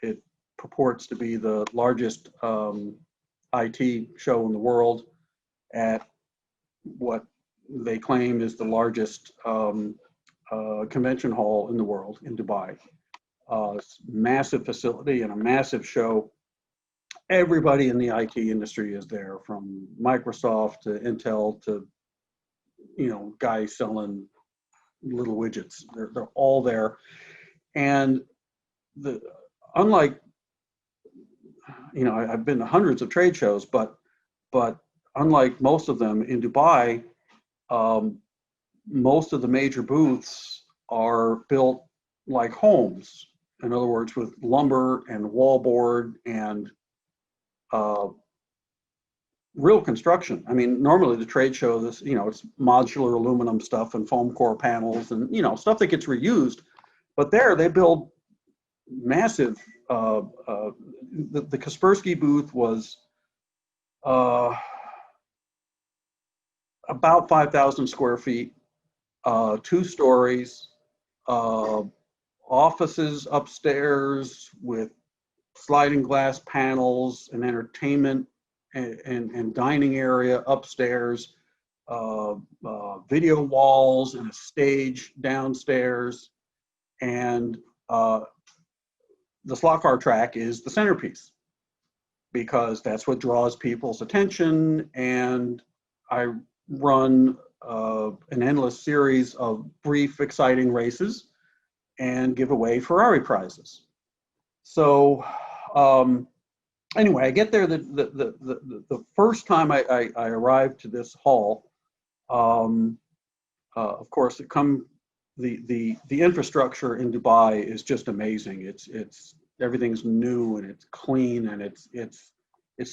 It purports to be the largest IT show in the world at what they claim is the largest convention hall in the world in Dubai. Massive facility and a massive show. Everybody in the IT industry is there, from Microsoft to Intel to, guys selling little widgets. They're all there. And unlike, I've been to hundreds of trade shows, but unlike most of them in Dubai, most of the major booths are built like homes. In other words, with lumber and wallboard and real construction. I mean, normally the trade show, it's modular aluminum stuff and foam core panels and, stuff that gets reused. But there they build massive, the Kaspersky booth was about 5,000 square feet, 2 stories, offices upstairs with sliding glass panels, an entertainment and dining area upstairs, video walls and a stage downstairs, and the slot car track is the centerpiece because that's what draws people's attention. And I run an endless series of brief, exciting races and give away Ferrari prizes. So anyway, I get there the first time I arrived to this hall. Of course, the infrastructure in Dubai is just amazing. It's everything's new and it's clean and it's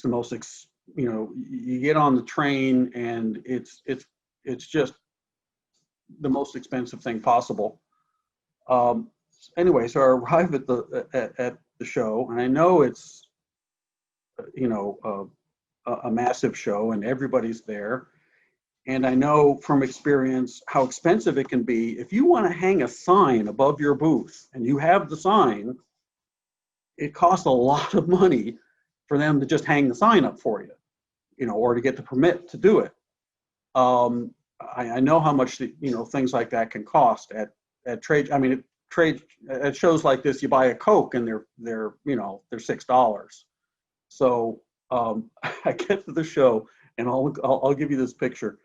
the most you get on the train and it's just the most expensive thing possible. Anyway, so I arrive at the show, and I know it's a massive show and everybody's there. And I know from experience how expensive it can be. If you want to hang a sign above your booth and you have the sign, it costs a lot of money for them to just hang the sign up for you, or to get the permit to do it. I know how much things like that can cost at trade. I mean, at shows like this, you buy a Coke and they're $6. So I get to the show and I'll give you this picture.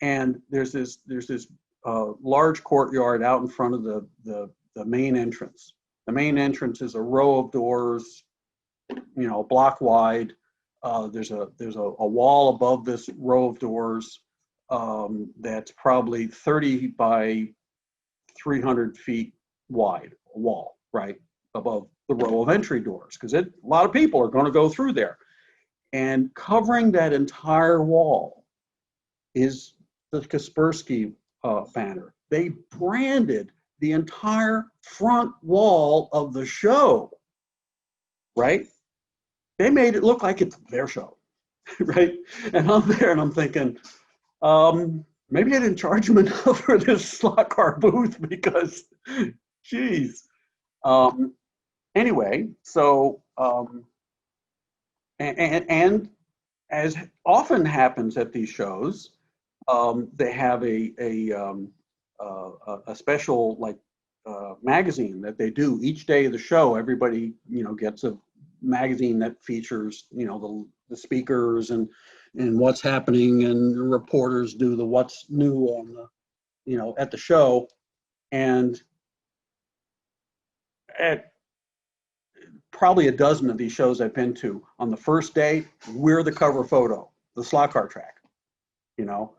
And there's this large courtyard out in front of the main entrance. The main entrance is a row of doors, a block wide. There's a wall above this row of doors that's probably 30 by 300 feet wide, a wall right above the row of entry doors, because a lot of people are going to go through there. And covering that entire wall is the Kaspersky banner. They branded the entire front wall of the show, right? They made it look like it's their show, right? And I'm there and I'm thinking, maybe I didn't charge them enough for this slot car booth because, geez. Anyway, so, and as often happens at these shows, they have a special like magazine that they do each day of the show. Everybody, gets a magazine that features, the speakers and what's happening, and the reporters do the what's new on the, at the show. And at probably a dozen of these shows I've been to, on the first day, we're the cover photo, the slot car track, you know.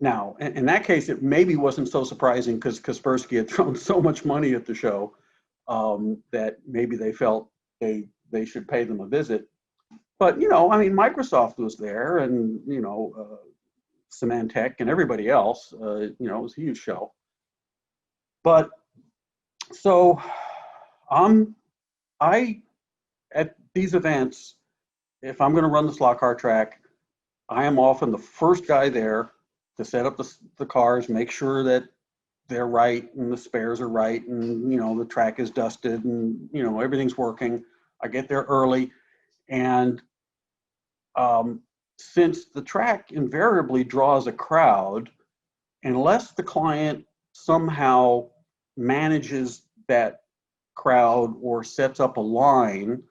Now, in that case, it maybe wasn't so surprising because Kaspersky had thrown so much money at the show that maybe they felt they should pay them a visit. But, I mean, Microsoft was there, and, Symantec and everybody else, it was a huge show. But so at these events, if I'm going to run the slot car track, I am often the first guy there to set up the cars, make sure that they're right and the spares are right, and the track is dusted, and everything's working. I get there early, and since the track invariably draws a crowd, unless the client somehow manages that crowd or sets up a line,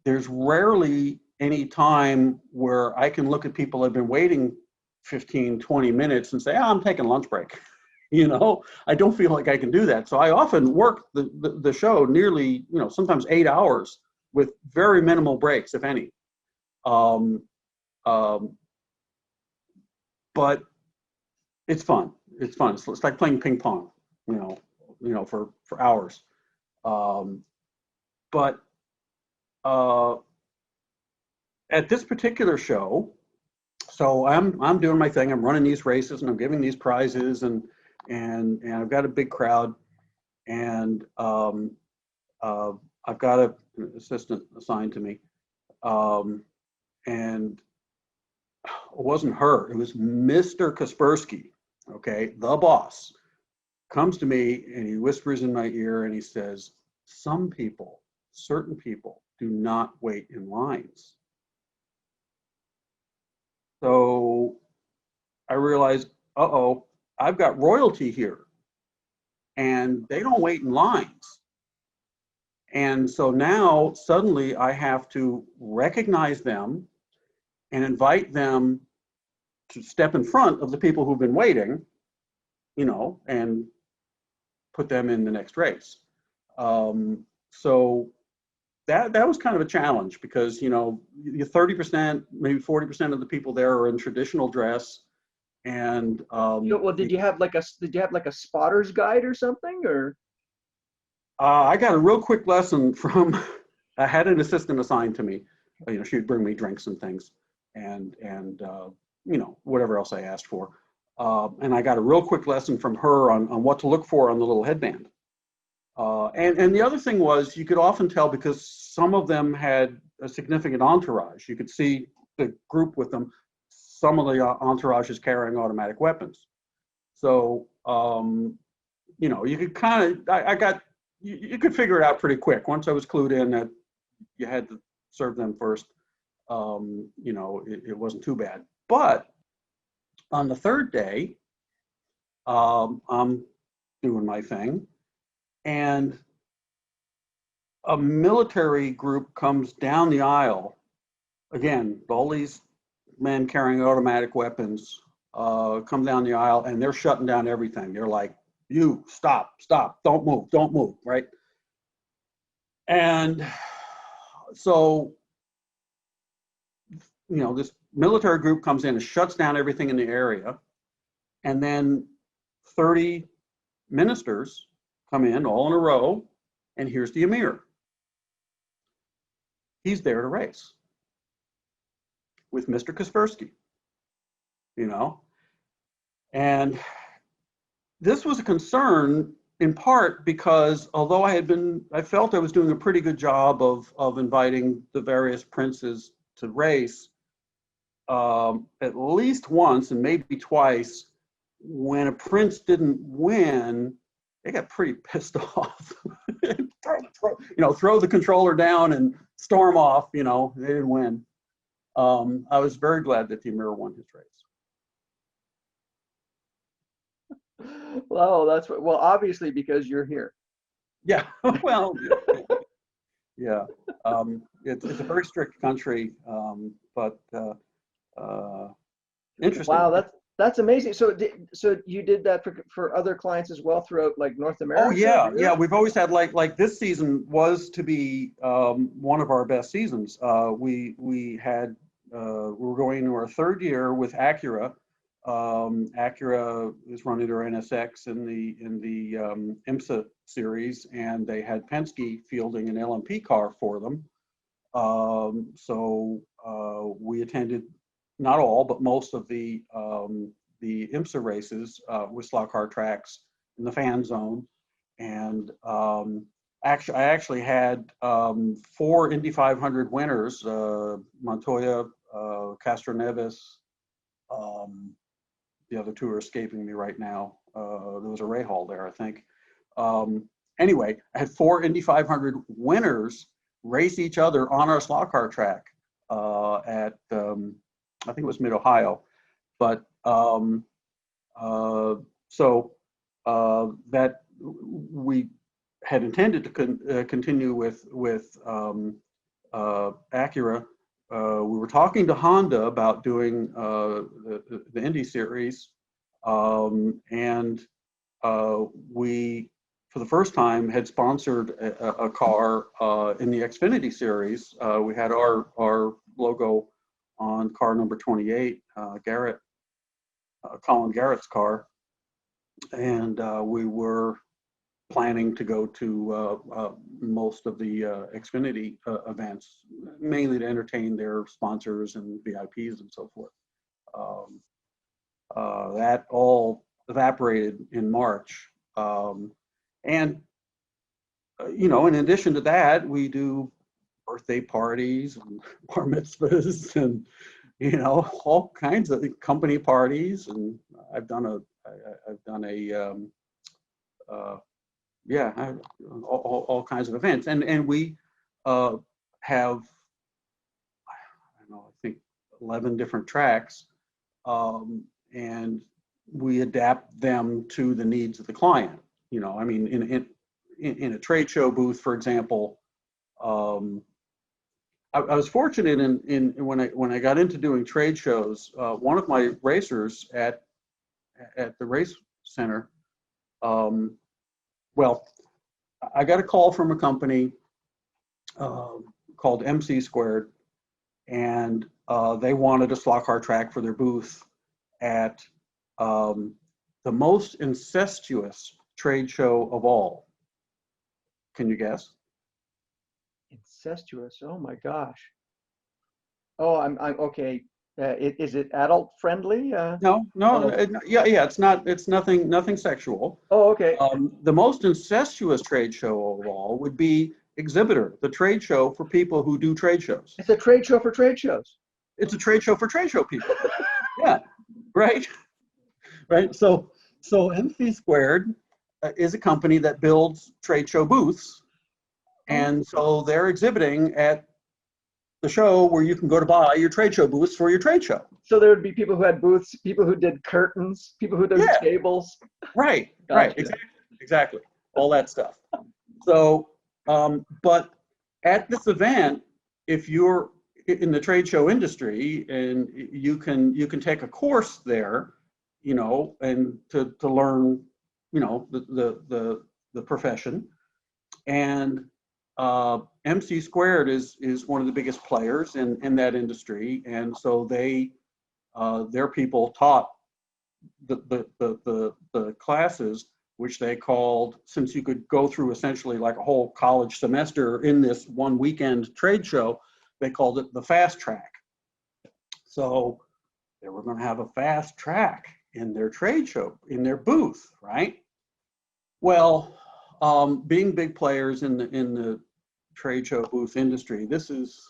there's rarely any time where I can look at people that have been waiting 15, 20 minutes and say, I'm taking lunch break. I don't feel like I can do that. So I often work the show nearly, sometimes 8 hours with very minimal breaks, if any. But it's fun. It's fun. It's like playing ping pong, for hours. But at this particular show, so I'm doing my thing. I'm running these races and I'm giving these prizes, and I've got a big crowd, and I've got an assistant assigned to me, and it wasn't her. It was Mr. Kaspersky, okay, the boss, comes to me and he whispers in my ear and he says, some people, certain people, do not wait in lines. So I realized, uh-oh, I've got royalty here, and they don't wait in lines. And so now suddenly I have to recognize them and invite them to step in front of the people who've been waiting, and put them in the next race. So that was kind of a challenge because, 30%, maybe 40% of the people there are in traditional dress. And well, did you have like a spotter's guide or something, or? I got a real quick lesson from, I had an assistant assigned to me. She'd bring me drinks and things, and whatever else I asked for. And I got a real quick lesson from her on what to look for on the little headband. And the other thing was, you could often tell because some of them had a significant entourage. You could see the group with them. Some of the entourage is carrying automatic weapons. So, you could kind of, you could figure it out pretty quick. Once I was clued in that you had to serve them first, it wasn't too bad. But on the third day, I'm doing my thing, and a military group comes down the aisle. Again, all these men carrying automatic weapons come down the aisle, and they're shutting down everything. They're like, you stop, don't move, right? And so, this military group comes in and shuts down everything in the area, and then 30 ministers come in all in a row, and here's the emir. He's there to race with Mr. Kaspersky, and this was a concern in part because although I felt I was doing a pretty good job of inviting the various princes to race, at least once and maybe twice, when a prince didn't win, they got pretty pissed off. Throw the controller down and storm off. They didn't win. I was very glad that the Emir won his race. Well, well, obviously because you're here. Yeah, well, yeah. It's a very strict country, but interesting. Wow, that's amazing. So you did that for other clients as well throughout like North Oh America? yeah, Really? yeah. We've always had like this season was to be one of our best seasons. We had we were going into our third year with Acura. Acura is running their NSX in the IMSA series, and they had Penske fielding an LMP car for them. So we attended not all, but most of the IMSA races with slot car tracks in the fan zone. And I actually had 4 Indy 500 winners: Montoya, Castro Neves. The other two are escaping me right now. There was a Rahal there, I think. Anyway, I had 4 Indy 500 winners race each other on our slot car track at I think it was Mid Ohio, but that we had intended to continue with Acura. We were talking to Honda about doing the Indy series, and we, for the first time, had sponsored a car in the Xfinity series. We had our logo on car number 28, Colin Garrett's car, and we were planning to go to most of the Xfinity events, mainly to entertain their sponsors and VIPs and so forth. That all evaporated in March. And, in addition to that, we do birthday parties and bar mitzvahs and, all kinds of company parties. And I've done all kinds of events. And we have, I don't know, I think 11 different tracks. And we adapt them to the needs of the client. I mean, in a trade show booth, for example, I was fortunate in when I got into doing trade shows. One of my racers at the race center, well, I got a call from a company called MC Squared, and they wanted a slot car track for their booth at the most incestuous trade show of all. Can you guess? Incestuous. Oh my gosh. Oh, I'm okay. Is it adult friendly? No, yeah. It's nothing sexual. Oh, okay. The most incestuous trade show of all would be Exhibitor, the trade show for people who do trade shows. It's a trade show for trade shows. It's a trade show for trade show people. Yeah, right. So MC Squared is a company that builds trade show booths, and so they're exhibiting at the show where you can go to buy your trade show booths for your trade show. So there would be people who had booths, people who did curtains, people who did tables. Right, Gotcha. right, exactly, all that stuff. So, but at this event, if you're in the trade show industry and you can take a course there, and to learn, the profession, and MC Squared is one of the biggest players in that industry, and so their people taught the classes, which they called, since you could go through essentially like a whole college semester in this one weekend trade show, they called it the fast track. So they were going to have a fast track in their trade show, in their booth, right? Well, being big players in the trade show booth industry, this is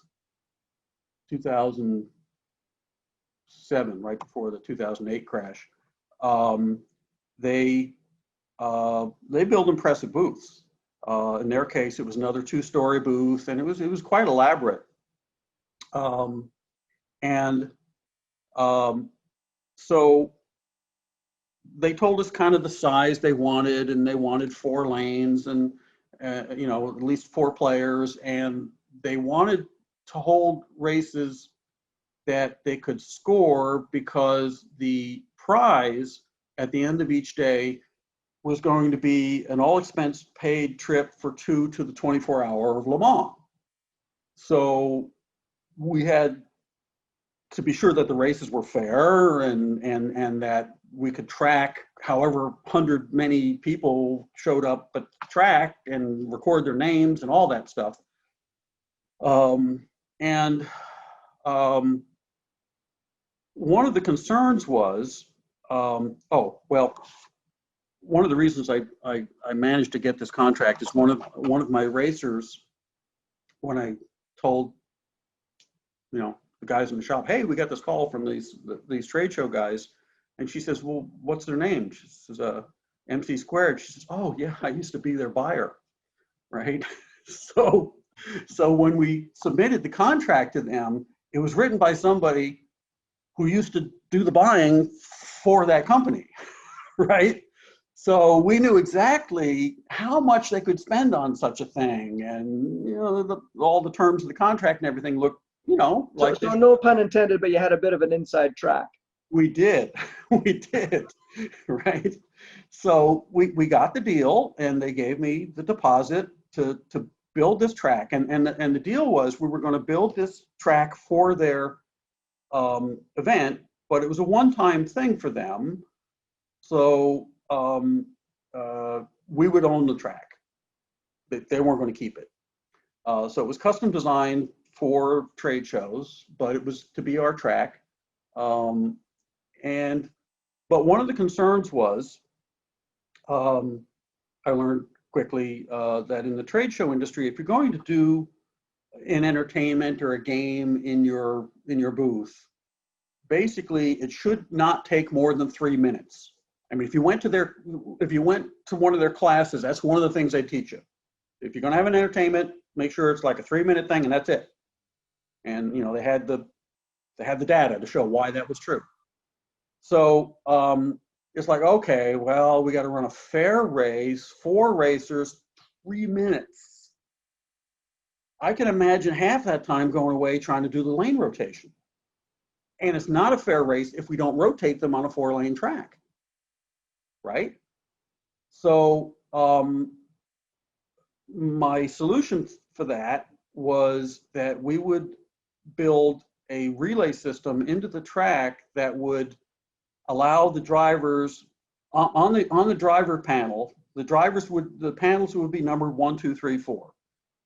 2007, right before the 2008 crash. They build impressive booths. In their case, it was another 2-story booth, and it was quite elaborate. And so they told us kind of the size they wanted, and they wanted 4 lanes and, you know, at least 4 players. And they wanted to hold races that they could score, because the prize at the end of each day was going to be an all expense paid trip for 2 to the 24-hour of Le Mans. So we had to be sure that the races were fair, and that we could track however many people showed up at the track and record their names and all that stuff. And one of the concerns was, one of the reasons I managed to get this contract is one of my racers, when I told, you know, the guys in the shop, hey, we got this call from these trade show guys, and she says, well, what's their name? She says, MC Squared. She says, oh yeah, I used to be their buyer, right? So when we submitted the contract to them, it was written by somebody who used to do the buying for that company, right? So we knew exactly how much they could spend on such a thing, and you know, all the terms of the contract and everything looked, you know, like so no pun intended, but you had a bit of an inside track. we did, right? So we got the deal, and they gave me the deposit to build this track, and the deal was we were going to build this track for their event, but it was a one-time thing for them. So we would own the track. They weren't going to keep it. So it was custom designed for trade shows, but it was to be our track. But one of the concerns was, I learned quickly that in the trade show industry, if you're going to do an entertainment or a game in your booth, basically it should not take more than 3 minutes. I mean, if you went to one of their classes, that's one of the things they teach you. If you're going to have an entertainment, make sure it's like a 3-minute thing, and that's it. And you know, they had the data to show why that was true. So it's like, okay, well, we got to run a fair race, 4 racers, 3 minutes. I can imagine half that time going away trying to do the lane rotation. And it's not a fair race if we don't rotate them on a 4-lane track, right? So my solution for that was that we would build a relay system into the track that would allow the drivers on the driver panel. The panels would be numbered 1, 2, 3, 4,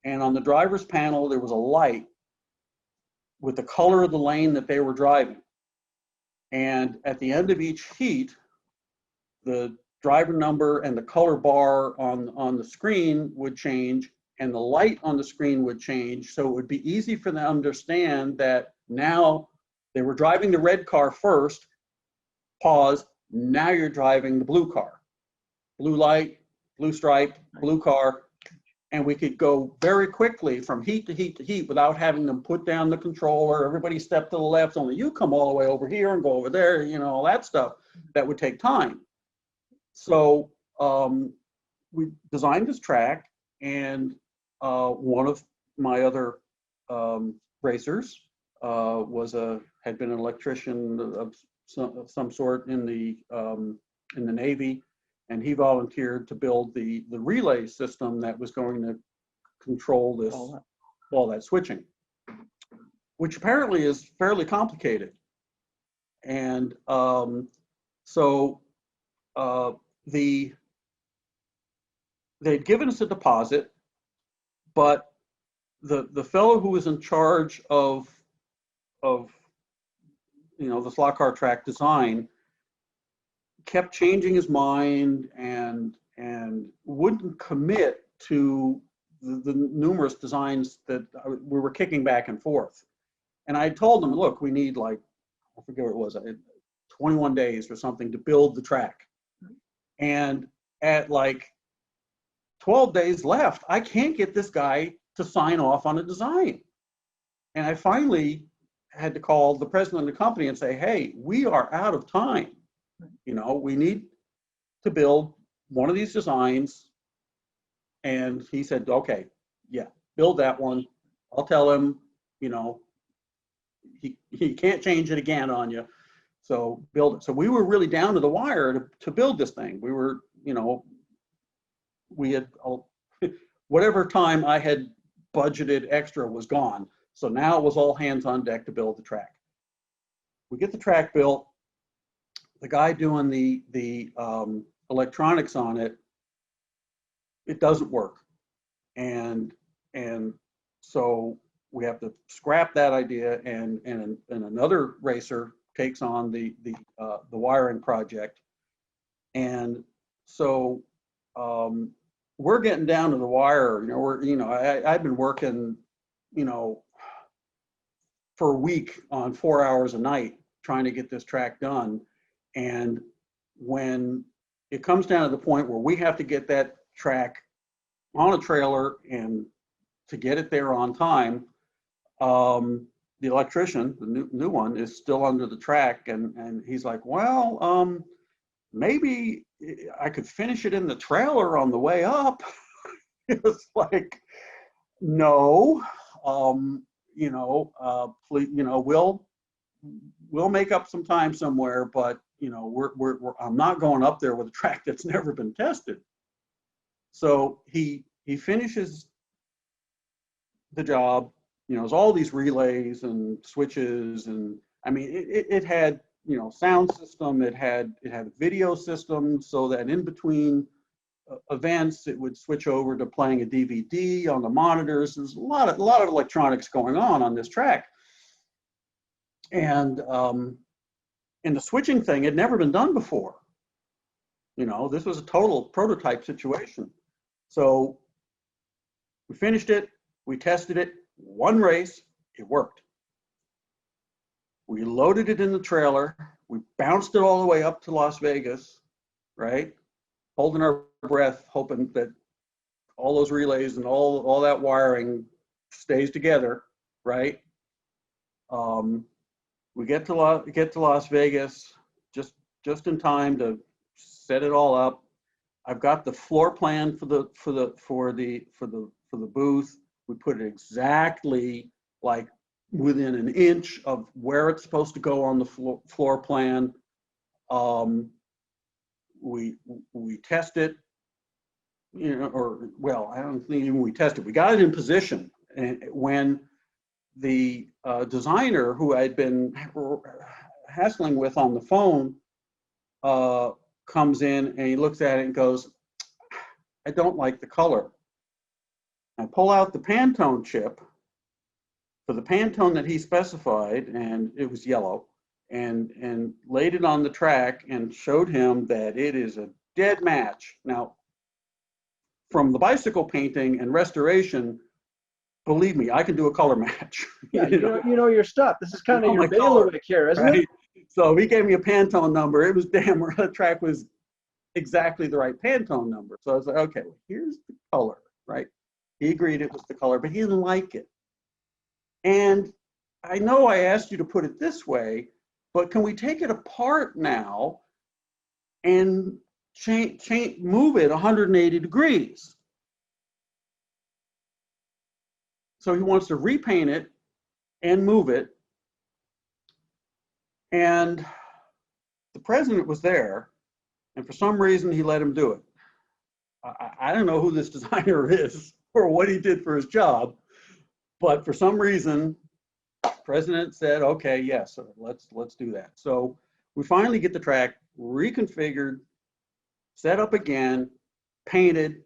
and on the driver's panel there was a light with the color of the lane that they were driving. And at the end of each heat, the driver number and the color bar on the screen would change, and the light on the screen would change. So it would be easy for them to understand that now they were driving the red car first, pause, now you're driving the blue car. Blue light, blue stripe, blue car. And we could go very quickly from heat to heat to heat without having them put down the controller, everybody step to the left, only you come all the way over here and go over there, you know, all that stuff. That would take time. So we designed this track, and one of my other racers had been an electrician of some sort in the Navy, and he volunteered to build the relay system that was going to control this all that switching, which apparently is fairly complicated. And so they'd given us a deposit, but the fellow who was in charge of you know, the slot car track design kept changing his mind and wouldn't commit to the numerous designs that we were kicking back and forth. And I told him, look, we need, like, I forget what it was, 21 days or something to build the track. And at like 12 days left, I can't get this guy to sign off on a design. And I finally had to call the president of the company and say, hey, we are out of time. You know, we need to build one of these designs. And he said, okay, yeah, build that one. I'll tell him, you know, he can't change it again on you. So build it. So we were really down to the wire to build this thing. We were, you know, we had whatever time I had budgeted extra was gone. So now it was all hands on deck to build the track. We get the track built. The guy doing the electronics on it, it doesn't work. And so we have to scrap that idea, and another racer takes on the wiring project. And so we're getting down to the wire. I've been working, for a week on 4 hours a night trying to get this track done. And when it comes down to the point where we have to get that track on a trailer and to get it there on time, the electrician, the new one, is still under the track, and he's like, well, maybe I could finish it in the trailer on the way up. It's like, no, please, we'll make up some time somewhere, but I'm not going up there with a track that's never been tested. So he finishes the job. There's all these relays and switches, and I mean, it had, sound system, it had a video system, so that in between events, it would switch over to playing a DVD on the monitors. There's a lot of electronics going on this track. And the switching thing had never been done before. This was a total prototype situation. So we finished it, we tested it, one race, it worked. We loaded it in the trailer, we bounced it all the way up to Las Vegas, right? Holding our breath, hoping that all those relays and all that wiring stays together, right? We get to Las Vegas just in time to set it all up. I've got the floor plan for the booth. We put it exactly like within an inch of where it's supposed to go on the floor plan. We test it, I don't think even we tested. We got it in position, and when the designer who I'd been hassling with on the phone comes in, and he looks at it and goes, I don't like the color. I pull out the Pantone chip for the Pantone that he specified, and it was yellow, and laid it on the track and showed him that it is a dead match. Now, from the bicycle painting and restoration, believe me, I can do a color match. Yeah, you know your stuff. This is kind of your bailiwick here, isn't it? So he gave me a Pantone number. It was the track was exactly the right Pantone number. So I was like, okay, well, here's the color, right? He agreed it was the color, but he didn't like it. And I know I asked you to put it this way, but can we take it apart now and move it 180 degrees? So he wants to repaint it and move it. And the president was there, and for some reason he let him do it. I don't know who this designer is or what he did for his job, but for some reason, the president said, okay, yes, let's do that. So we finally get the track reconfigured, set up again, painted.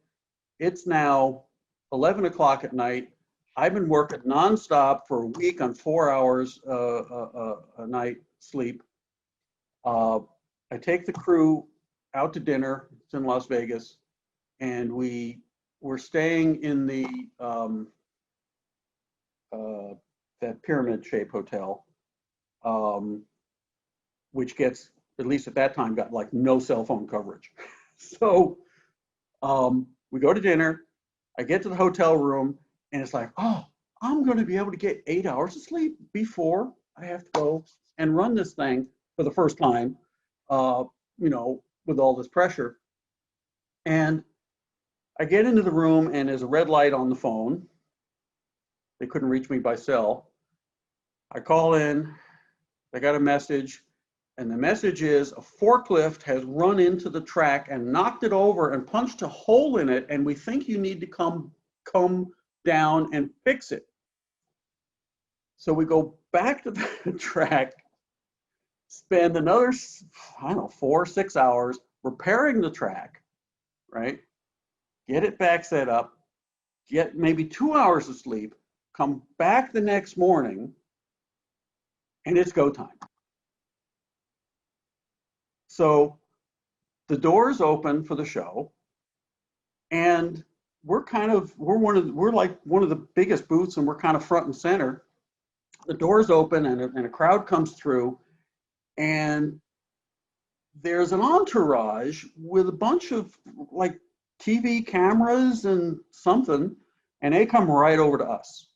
It's now 11 o'clock at night. I've been working nonstop for a week on 4 hours a night sleep. I take the crew out to dinner. It's in Las Vegas, and we're staying in the that pyramid-shaped hotel, which gets, at least at that time, got like no cell phone coverage. So we go to dinner. I get to the hotel room, and it's like, oh, I'm going to be able to get 8 hours of sleep before I have to go and run this thing for the first time, with all this pressure. And I get into the room and there's a red light on the phone. They couldn't reach me by cell. I call in, I got a message, and the message is a forklift has run into the track and knocked it over and punched a hole in it, and we think you need to come down and fix it. So we go back to the track, spend another, 4 or 6 hours repairing the track, right? Get it back set up, get maybe 2 hours of sleep, come back the next morning, and it's go time. So the doors open for the show, and we're like one of the biggest booths, and we're kind of front and center. The doors open and a crowd comes through, and there's an entourage with a bunch of like TV cameras and something, and they come right over to us.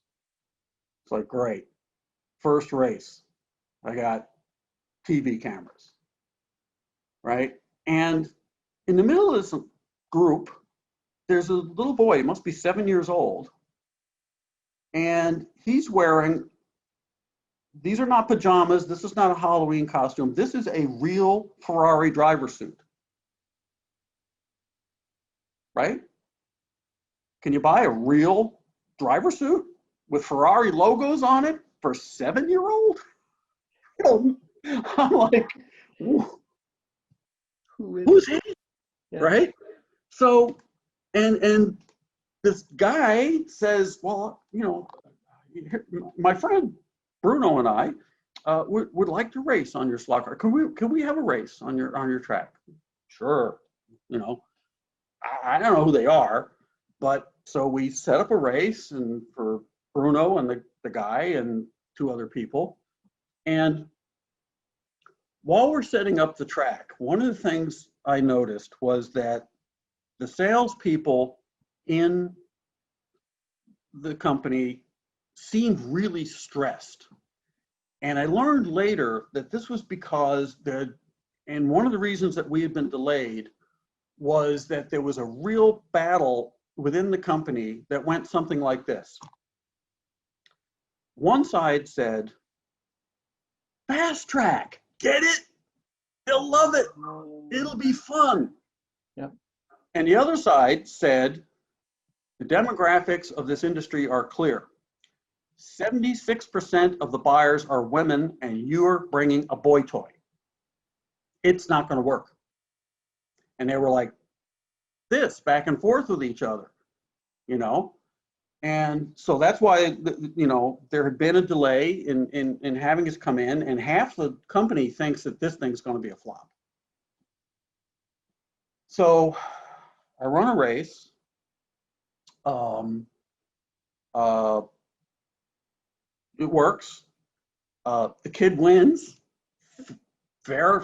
It's like, great, first race, I got TV cameras, right? And in the middle of this group, there's a little boy, he must be 7 years old, and he's wearing, these are not pajamas, this is not a Halloween costume, this is a real Ferrari driver suit, right? Can you buy a real driver suit with Ferrari logos on it for a 7-year-old? I'm like, who's he? Yeah. Right? So, and this guy says, well, my friend Bruno and I would like to race on your slot car. Can we have a race on your track? Sure. I don't know who they are, but so we set up a race, and for Bruno and the guy and 2 other people. And while we're setting up the track, one of the things I noticed was that the salespeople in the company seemed really stressed. And I learned later that this was because and one of the reasons that we had been delayed was that there was a real battle within the company that went something like this. One side said, fast track, get it? They'll love it. It'll be fun. Yep. And the other side said, the demographics of this industry are clear. 76% of the buyers are women, and you're bringing a boy toy. It's not going to work. And they were like this, back and forth with each other, And so that's why, there had been a delay in having us come in, and half the company thinks that this thing's going to be a flop. So I run a race. It works. The kid wins, fair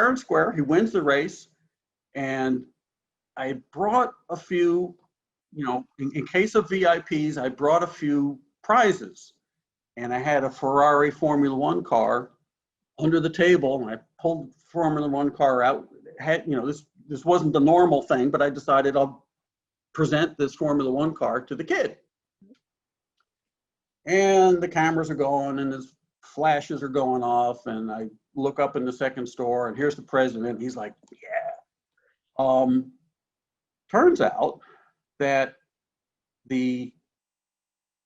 and square. He wins the race, and I brought a few. In case of VIPs, I brought a few prizes, and I had a Ferrari Formula One car under the table, and I pulled the Formula One car out. This wasn't the normal thing, but I decided I'll present this Formula One car to the kid. And the cameras are going, and his flashes are going off, and I look up in the second store, and here's the president. And he's like, yeah. Turns out that the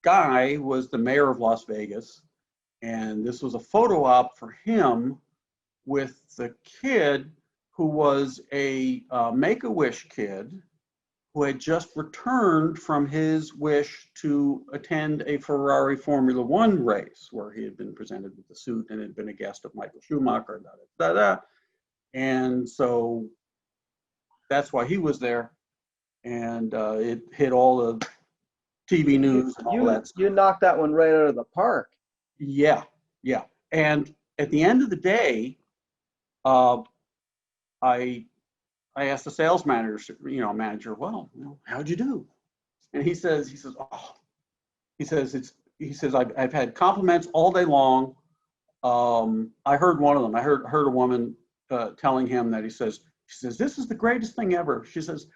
guy was the mayor of Las Vegas, and this was a photo op for him with the kid who was a Make-A-Wish kid who had just returned from his wish to attend a Ferrari Formula One race, where he had been presented with the suit and had been a guest of Michael Schumacher, And so that's why he was there. And it hit all the TV news and all that stuff. You knocked that one right out of the park. Yeah. And at the end of the day, I asked the sales manager, well, how'd you do? And he says, I've had compliments all day long. I heard one of them. I heard a woman telling him that she says, this is the greatest thing ever. She says,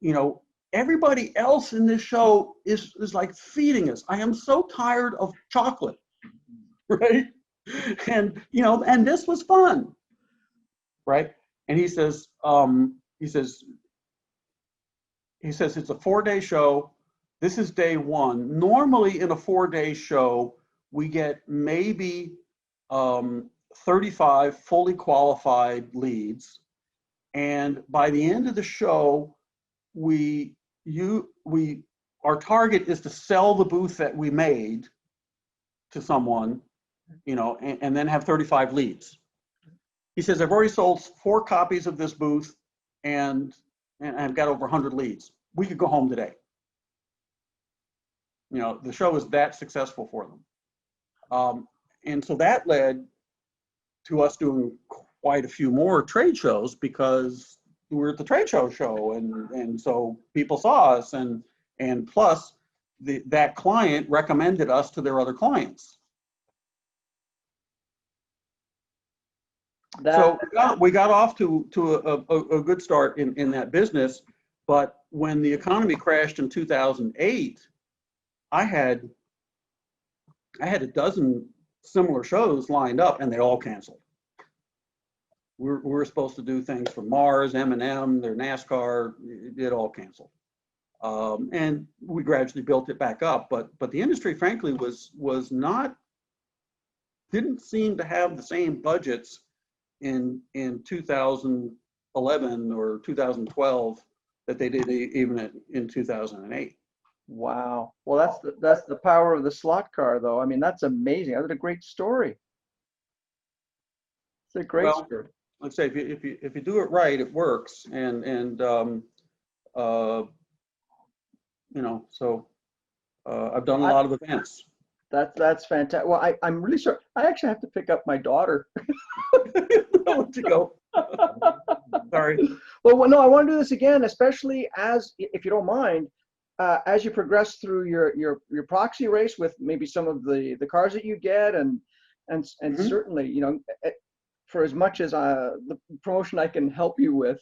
you know, everybody else in this show is like feeding us. I am so tired of chocolate, right? And, you know, and this was fun, right? And he says, it's a 4-day show. This is day one. Normally in a 4-day show, we get maybe 35 fully qualified leads. And by the end of the show, our target is to sell the booth that we made to someone, you know, and then have 35 leads. He says, I've already sold 4 copies of this booth and I've got over 100 leads. We could go home today. You know, the show is that successful for them. And so that led to us doing quite a few more trade shows because we were at the trade show and so people saw us and plus that client recommended us to their other clients. So we got off to a good start in that business, but when the economy crashed in 2008, I had a dozen similar shows lined up and they all canceled. We were supposed to do things for Mars, M&M, their NASCAR, it all canceled. And we gradually built it back up, but the industry, frankly, didn't seem to have the same budgets in 2011 or 2012 that they did even in 2008. Wow. Well, that's the power of the slot car, though. I mean, that's amazing. That's a great story. It's a great story. Let's say if you do it right, it works. And you know, so I've done a lot of events. That's fantastic. Well, I'm really sorry. I actually have to pick up my daughter. I'll let you go. Sorry. Well, no, I want to do this again, especially if you don't mind, as you progress through your proxy race with maybe some of the cars that you get, and Mm-hmm. certainly, you know, for as much as the promotion I can help you with,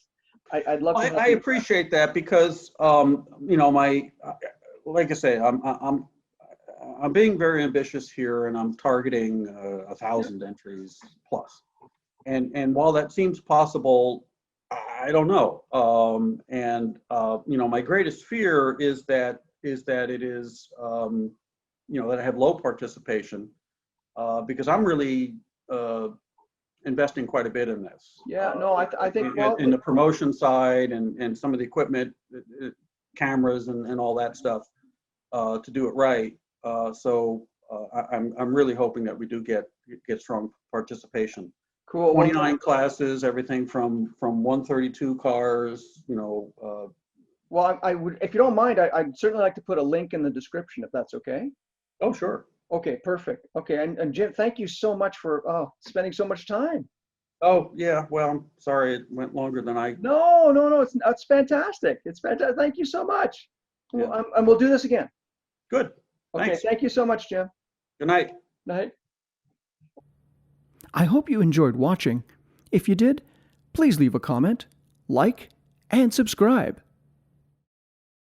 I'd love to. I appreciate that because you know, like I say, I'm being very ambitious here, and I'm targeting 1,000 entries plus. And while that seems possible, I don't know. You know, my greatest fear is that it is you know, that I have low participation because I'm really investing quite a bit in this. Yeah, no, I think in the promotion side and some of the equipment, cameras and all that stuff to do it right. So I'm really hoping that we do get strong participation. cool. 29 classes, everything from 132 cars, you know. Well, I would, if you don't mind, I'd certainly like to put a link in the description if that's okay. Oh, sure. Okay, perfect. Okay, and Jim, thank you so much for spending so much time. Oh, yeah. Well, I'm sorry it went longer than I. No, it's fantastic. It's fantastic. Thank you so much. Yeah. And we'll do this again. Good. Okay, Thanks. thank you so much, Jim. Good night. Night. I hope you enjoyed watching. If you did, please leave a comment, like, and subscribe.